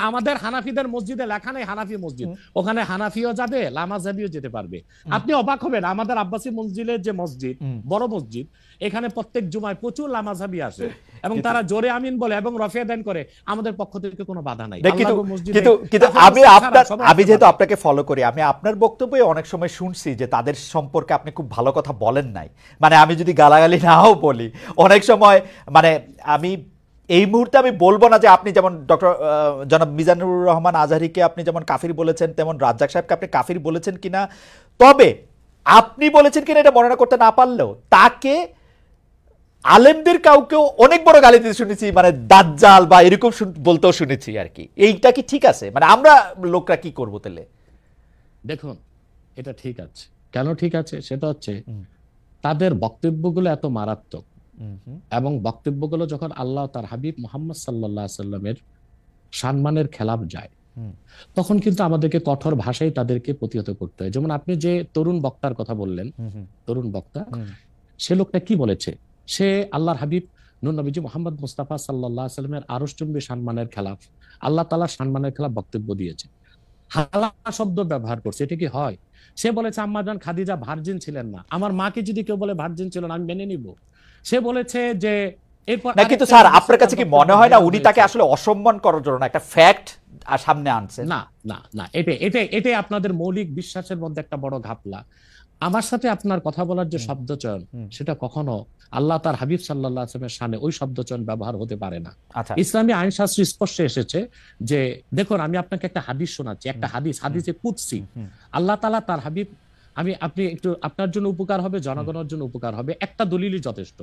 B: আমাদের হানাফিদের মসজিদে লেখা নেই হানাফি মসজিদ, ওখানে হানাফিও যাবে লামাযহাবীও যেতে পারবে। আপনি অবাক হবেন, আমাদের আব্বাসী মঞ্জিলের যে মসজিদ, বড় মসজিদ, এখানে প্রত্যেক জুমায় প্রচুর লামাযহাবী আসে এবং তারা জোরে আমিন বলে এবং রফিয়া দান করে, আমাদের পক্ষ থেকে কোনো বাধা নাই।
A: কিন্তু আমি যেহেতু আপনাকে ফলো করি, আমি আপনার বক্তব্যে অনেক সময় শুনছি যে তাদের সম্পর্কে আপনি খুব ভালো কথা বলেন নাই। মানে আমি যদি গালাগালি নাও বলি অনেক সময়, মানে আমি এই মুহূর্তে আমি বলবো না যে আপনি যেমন ডক্টর জনাব মিজানুর রহমান আজহারীকে আপনি যেমন কাফির বলেছেন, তেমন রাজ্জাক সাহেবকে আপনি কাফির বলেছেন কিনা, তবে আপনি বলেছেন কিনা এটা বর্ণনা করতে না পারলেও তাকে আলেমদের কাউকেও অনেক বড় গালি দিতে শুনেছি, মানে দাজ্জাল বা এরকম বলতেও শুনেছি আর কি। এইটা কি ঠিক আছে? মানে আমরা লোকরা কি করবো তাহলে?
B: দেখুন, এটা ঠিক আছে। কেন ঠিক আছে? সেটা হচ্ছে তাদের বক্তব্যগুলো এত মারাত্মক এবং বক্তব্যগুলো যখন আল্লাহ তার হাবিব মুহাম্মদ সাল্লাল্লাহু আলাইহি সাল্লামের সম্মানের খেলাফ যায়, তখন কিন্তু আমাদেরকে কঠোর ভাষায় তাদেরকে প্রতিহত করতে হয়। যেমন আপনি যে তরুণ বক্তার কথা বললেন, তরুণ বক্তা, সে লোকটা কি বলেছে? সে আল্লাহর হাবিব নূর নবীজি মুহাম্মদ মুস্তাফা সাল্লাল্লাহু আলাইহি সাল্লামের আরশচুম্বী সম্মানের খেলাফ, আল্লাহ তাআলার সম্মানের খেলাফ বক্তব্য দিয়েছে, হালা শব্দ ব্যবহার করছে। এটা কি হয়? সে বলেছে আম্মা জান খাদিজা ভার্জিন ছিলেন না, আমার মাকে যদি কেউ বলে ভার্জিন ছিল না আমি মেনে নিব। সে বলেছে যে এরপর
A: না, কিন্তু স্যার আপনার কাছে কি মনে হয় না উনি তাকে আসলে অসম্মান করার জন্য একটা ফ্যাক্ট সামনে আনছেন?
B: না, এটাই আপনাদের মৌলিক বিশ্বাসের মধ্যে একটা বড় ঘাপলা। আমার সাথে আপনার কথা বলার যে শব্দ চয়ন, সেটা কখনো আল্লাহ তার হাবিব সাল্লাল্লাহু আলাইহি ওয়াসাল্লামের শানে ওই শব্দ চয়ন ব্যবহার হতে পারে না।
A: আচ্ছা
B: ইসলামী আইন শাস্ত্র স্পষ্টে এসেছে যে, দেখুন আমি আপনাকে একটা হাদিস শোনাচ্ছি, একটা হাদিসে কুদসি। আল্লাহ তাআলা তার হাবিব, আপনি একটু, আপনার জন্য উপকার হবে, জনগণের জন্য উপকার হবে, একটা দলিলই যথেষ্ট।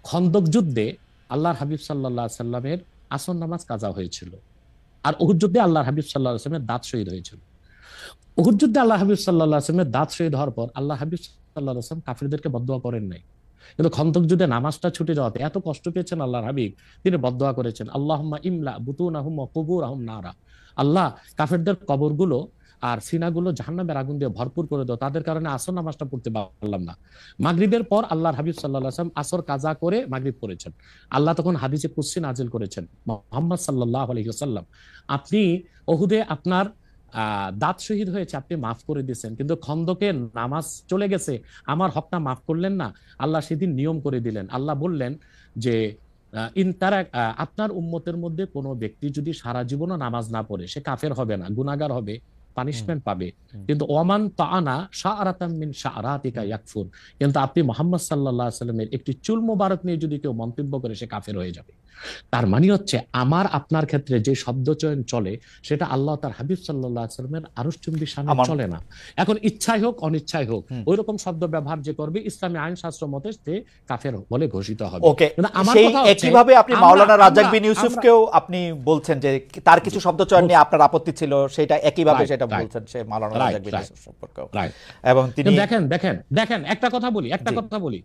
B: খন্দক যুদ্ধে আল্লাহর হাবিব সাল্লাল্লাহু আলাইহি সাল্লামের আসর নামাজ কাজা হয়েছিল, আর উহুদ যুদ্ধে আল্লাহর হাবিব সাল্লাল্লাহু আলাইহি সাল্লামের দাঁত শহীদ হয়েছিল। উহুদ যুদ্ধে আল্লাহ হাবিব সাল্লাল্লাহু আলাইহি ওয়াসাল্লামের দাঁত শহীদ হওয়ার পর আল্লাহ হাবিব সাল্লাল্লাহু আলাইহি ওয়াসাল্লাম কাফিরদেরকে বদদুয়া করেন নাই, কিন্তু খন্দক যুদ্ধে নামাজটা ছুটে যাওয়াতে এত কষ্ট পেয়েছেন আল্লাহর হাবিব, তিনি বদদুয়া করেছেন, আল্লাহুম্মা ইমলা বুতুনাহুম ওয়া কুবুরহুম নারা, আল্লাহ কাফিরদের কবরগুলো আর সিনাগুলো জাহান্নামের আগুন দিয়ে ভরপুর করে দাও, তাদের কারণে আসর নামাজটা পড়তে পারলাম না। মাগরিবের পর আল্লাহর হাবিব সাল্লাল্লাহু আলাইহি ওয়াসাল্লাম আসর কাজা করে মাগরিব পড়েছেন। আল্লাহ তখন হাদিসে কুদসি নাজিল করেছেন, মুহাম্মদ সাল্লাল্লাহু আলাইহি ওয়াসাল্লাম, আপনি উহুদে আপনার দাঁত শহীদ হয়েছে, আপনি মাফ করে দিয়েছেন, কিন্তু খন্দকে নামাজ চলে গেছে, আমার হকটা মাফ করলেন না। আল্লাহ সেদিন নিয়ম করে দিলেন, আল্লাহ বললেন যে আপনার উম্মতের মধ্যে কোনো ব্যক্তি যদি সারা জীবনও নামাজ না পড়ে, সে কাফের হবে না, গুনাহগার হবে, পানিশমেন্ট পাবে, কিন্তু ওয়ামান তাআনা শাআরাতাম মিন শাআরাতিকা ইয়াকফুর, কিন্তু আপনি মুহাম্মদ সাল্লাল্লাহু আলাইহি ওয়াসাল্লামের একটি চুল মোবারক নিয়ে যদি কেউ মন্তব্য করে, সে কাফের হয়ে যাবে। তার মানে হচ্ছে আমার আপনার ক্ষেত্রে যে শব্দ চয়ন চলে, সেটা আল্লাহ তার হাবিব সাল্লাল্লাহু আলাইহি ওয়াসাল্লামের আরশচুম্বী শানে চলে না। এখন ইচ্ছাই হোক অনিচ্ছাই হোক, ওই রকম শব্দ ব্যবহার যে করবে, ইসলামী আইন শাস্ত্র মতে সে কাফের বলে ঘোষিত হবে।
A: ওকে, সেই একইভাবে আপনি মাওলানা রাজ্জাক বিন ইউসুফকেও আপনি বলছেন যে তার কিছু শব্দ চয়ন নিয়ে আপনার আপত্তি ছিল, সেটা একইভাবে সেটা বলছেন সে মাওলানা রাজ্জাক বিন ইউসুফ সম্পর্কেও। এবং তিনি
B: দেখেন একটা কথা বলি,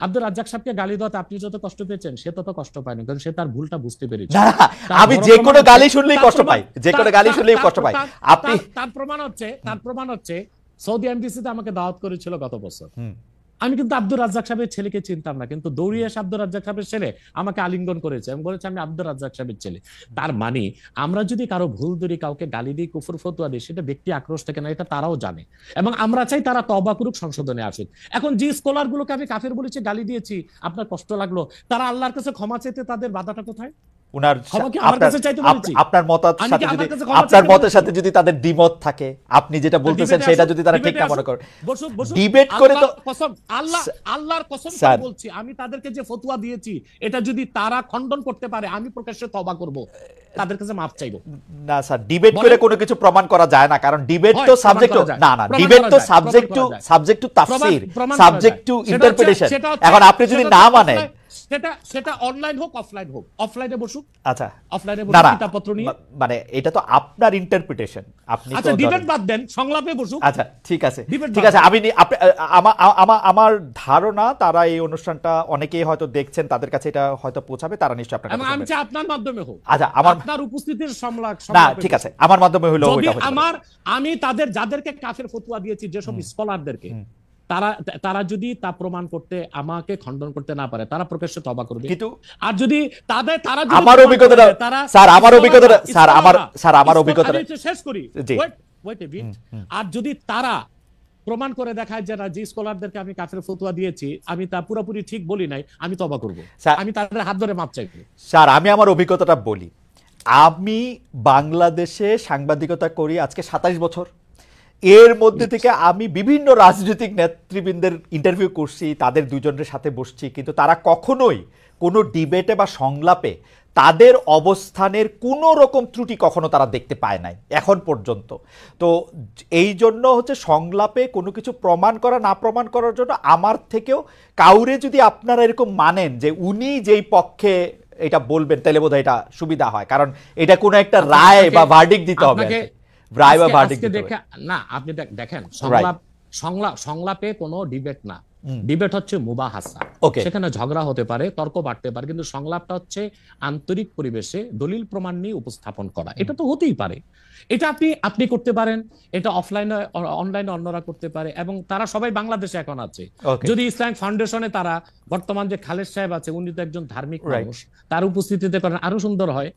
B: আব্দুর রাজ্জাক সাহেবকে গালি দেওয়াতে আপনি যত কষ্ট পেয়েছেন, সে তত কষ্ট পায়নি, কারণ সে তার ভুলটা বুঝতে পেরেছে।
A: আমি যে কোনো গালি শুনলেই কষ্ট পাই, যে কোনো গালি শুনলেই কষ্ট পাই। আপনি
B: তার প্রমাণ হচ্ছে সৌদি এমবিসিতে আমাকে দাওয়াত করেছিল গত বছর, আমি কিন্তু আব্দুর রাজ্জাক সাহেবের ছেলেকে চিনতাম না, কিন্তু দৌড়িয়ে এসে আব্দুর রাজ্জাক সাহেবের ছেলে আমাকে আলিঙ্গন করেছে এবং বলেছে আমি আব্দুর রাজ্জাক সাহেবের ছেলে। তার মানে আমরা যদি কারো ভুল ধরি, কাউকে গালি দিই, কুফর ফতোয়া দিই, সেটা ব্যক্তি আক্রোশ থেকে না, এটা তারাও জানে, এবং আমরা চাই তারা তওবা করুক, সংশোধনে আসুক। এখন যে স্কলার গুলোকে আমি কাফের বলেছি, গালি দিয়েছি, আপনার কষ্ট লাগলো, তারা আল্লাহর কাছে ক্ষমা চাইতে তাদের বাধাটা কোথায়?
A: আপনার মতের সাথে যদি তাদের দ্বিমত থাকে, আপনি যেটা বলতেছেন সেটা যদি তারা ঠিক না মনে করে, ডিবেট করে তো
B: আল্লাহর কসম বলছি, আমি তাদেরকে যে ফতোয়া দিয়েছি, এটা যদি তারা খণ্ডন করতে পারে, আমি প্রকাশ্যে তওবা করব, তাদের কাছে মাফ চাইবো।
A: না স্যার, ডিবেট করে কোনো কিছু প্রমাণ করা যায় না, কারণ ডিবেট তো সাবজেক্ট টু, না ডিবেট তো subject to Tafsir, subject to interpretation. এখন আপনি যদি না মানেন,
B: সেটা অনলাইন হোক অফলাইন হোক, অফলাইনে বসুক,
A: আচ্ছা
B: অফলাইনে বসুক, কিতাবপত্র নিয়ে,
A: মানে এটা তো আপনার ইন্টারপ্রিটেশন, আপনি
B: আচ্ছা ডিবেট বাদ দেন, সংলাপে বসুক।
A: আচ্ছা ঠিক আছে, আমি আমার ধারণা তারা এই অনুষ্ঠানটা অনেকেই হয়তো দেখছেন, তাদের কাছে এটা হয়তো পৌঁছাবে, তারা নিশ্চয়ই আপনার কাছে,
B: আমি চাই আপনার মাধ্যমে হোক।
A: আচ্ছা,
B: আপনার উপস্থিতির সংলাপ,
A: না ঠিক আছে, আমার মাধ্যমে হলো ওইটা।
B: আমি যাদেরকে কাফের ফতোয়া দিয়েছি, যেসব স্কলারদেরকে, তারা যদি তা প্রমাণ করতে, আমাকে খণ্ডন করতে না পারে, তারা প্রকাশ্যে তওবা করবে। কিন্তু আর যদি আমার অভিজ্ঞতা শেষ করি, আর যদি তারা প্রমাণ করে দেখায় যে যে স্কলারদেরকে আমি কাফের ফতোয়া দিয়েছি, আমি তা পুরোপুরি ঠিক বলি নাই, আমি তওবা করব, আমি তাদের হাত ধরে মাপ চাইব।
A: স্যার, আমি আমার অভিজ্ঞতাটা বলি। আমি বাংলাদেশে সাংবাদিকতা করি আজকে 27 বছর। এর মধ্যে থেকে আমি বিভিন্ন রাজনৈতিক নেতৃবৃন্দের ইন্টারভিউ করছি, তাদের দুজনের সাথে বসছি, কিন্তু তারা কখনোই কোনো ডিবেটে বা সংলাপে তাদের অবস্থানের কোনো রকম ত্রুটি কখনো তারা দেখতে পায় নাই এখন পর্যন্ত। তো এই জন্য হচ্ছে সংলাপে কোনো কিছু প্রমাণ করা না প্রমাণ করার জন্য আমার থেকেও কাউরে যদি আপনারা এরকম মানেন যে উনি যেই পক্ষে এটা বলবেন, তাহলে বোধহয় এটা সুবিধা হয়, কারণ এটা কোনো একটা রায় বা ভার্ডিক্ট দিতে হবে, রায় বা ভার্ডিক্ট দিতে হবে
B: না। আপনি দেখেন, সংলাপে কোনো ডিবেট না, ডিবেট হচ্ছে মুবাহাসা, সেখানে ঝগড়া হতে পারে, তর্ক বাড়তে পারে, কিন্তু সংলাপটা হচ্ছে আন্তরিক পরিবেশে দলিল প্রমাণ নিয়ে উপস্থাপন করা। এটা তো হতেই পারে, এটা আপনি করতে পারেন, এটা অফলাইনে অনলাইনে অন্যরা করতে পারে, এবং তারা সবাই বাংলাদেশে এখন আছে। যদি ইসলামিক ফাউন্ডেশনে তারা বর্তমান যে খালেদ সাহেব আছে, উনি তো একজন ধার্মিক মানুষ, তার উপস্থিতিতে করেন আরো সুন্দর হয়।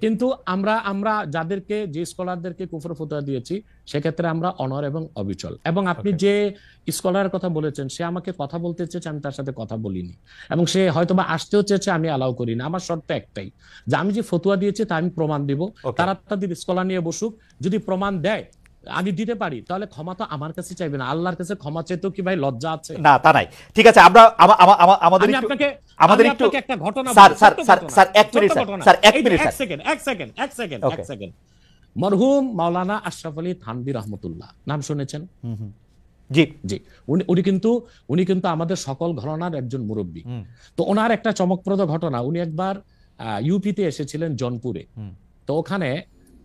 B: কিন্তু আমরা যাদেরকে, যে স্কলারদেরকে কুফর ফতোয়া দিয়েছি, সেক্ষেত্রে আমরা অনর এবং অবিচল। এবং আপনি যে স্কলারের কথা বলেছেন, সে আমাকে কথা বলতে চেয়েছে, আমি তার সাথে কথা বলিনি, এবং সে হয়তোবা আসতেও চেয়েছে, আমি অ্যালাউ করিনি। আমার শর্ত একটাই, যে আমি যে ফতোয়া দিয়েছি তা আমি প্রমাণ দিব, তারা তাদের স্কলার নিয়ে বসুক, যদি প্রমাণ দেয় আমি দিতে পারি, তাহলে ক্ষমা তো আমার কাছে চাইবে না, আল্লাহর কাছে ক্ষমা চাইতেও কি ভাই লজ্জা আছে?
A: না, তা নাই। ঠিক আছে, আমরা আমাদের
B: আমি
A: একটু
B: আপনাকে
A: আমাদের
B: আমি
A: একটু
B: আপনাকে একটা ঘটনা
A: স্যার
B: বলি,
A: স্যার
B: ছোট্ট
A: স্যার
B: ঘটনা,
A: স্যার এক
B: ছোট্ট
A: মিনিট স্যার
B: ঘটনা।
A: স্যার এক
B: এই যে
A: মিনিট
B: এক
A: স্যার
B: সেকেন্ড, এক সেকেন্ড, এক সেকেন্ড, এক
A: ওকে।
B: সেকেন্ড। মরহুম মাওলানা আশরাফ আলী থানভী রহমতুল্লাহ, নাম শুনেছেন?
A: হুম হুম, জি।
B: জি। উনি কিন্তু আমাদের সকল ঘরানার একজন মুরব্বী।
A: হুম
B: তো ওনার একটা চমকপ্রদ ঘটনা, উনি একবার ইউপিতে এসেছিলেন জনপুরে।
A: হুম
B: তো ওখানে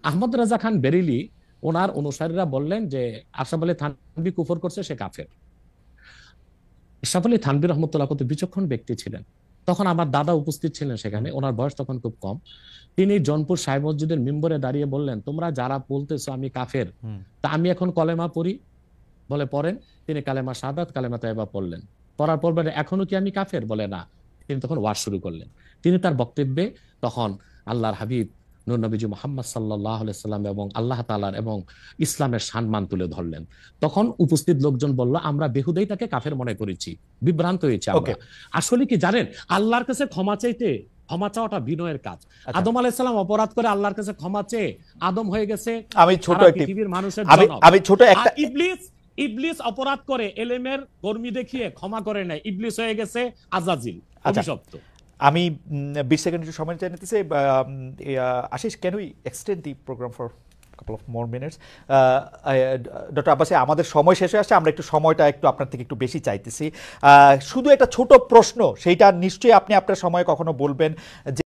B: আহমদ রাজা খান বেরেলি, ওনার অনুসারীরা বললেন যে আশরাফ আলী থানভী কুফর করছে, সে কাফের। আশরাফ আলী থানভী রহমতুল্লাহ কত বিচক্ষণ ব্যক্তি ছিলেন। তখন আমার দাদা উপস্থিত ছিলেন সেখানে, ওনার বয়স তখন খুব কম। তিনি জনপুর সাহেব মসজিদের মিম্বরে দাঁড়িয়ে বললেন, তোমরা যারা বলতেছো আমি কাফের,
A: হুম
B: তা আমি এখন কলেমা পড়ি? বলে পড়েন। তিনি কালেমা শাহাদাত, কালেমা তাইবা পড়লেন। পড়ার পর বলে এখনো কি আমি কাফের? বলে না। তিনি তখন ওয়াজ শুরু করলেন। তিনি তার বক্তব্যে তখন আল্লাহর হাবিব নূর নবীজি মুহাম্মদ সাল্লাল্লাহু আলাইহি সাল্লাম এবং আল্লাহ তাআলার এবং ইসলামের সম্মান তুলে ধরলেন। তখন উপস্থিত লোকজন বলল, আমরা বেহুদাই তাকে কাফের মনে করেছি, বিভ্রান্ত হয়েছে আমরা।
A: ওকে।
B: আসলে কি জানেন, আল্লাহর কাছে ক্ষমা চাইতে, ক্ষমা চাওয়াটা বিনয়ের কাজ।
A: আচ্ছা,
B: আদম আলাইহিস সালাম অপরাধ করে আল্লাহর কাছে ক্ষমা চেয়ে আদম হয়ে গেছে
A: আমি ছোট
B: সারা
A: একটি
B: পৃথিবীর মানুষের
A: আমি
B: জনক।
A: আমি ছোট
B: আর
A: একটা
B: ইবলিস অপরাধ করে এলেমের কর্মী দেখিয়ে ক্ষমা করে নেয়, ইবলিস হয়ে গেছে আজাজিল,
A: আচ্ছা,
B: অভিশপ্ত।
A: আমি 20 সেকেন্ড একটু সময় চাই নিতেছি। Ashish, can we extend the program for couple of more minutes? Doctor Abbasi, আমাদের সময় শেষ হয়ে আসছে, আমরা একটু সময়টা একটু আপনার থেকে একটু বেশি চাইতেছি। শুধু একটা ছোট প্রশ্ন, সেইটা নিশ্চয়ই আপনি আপনার সময় কখনো বলবেন যে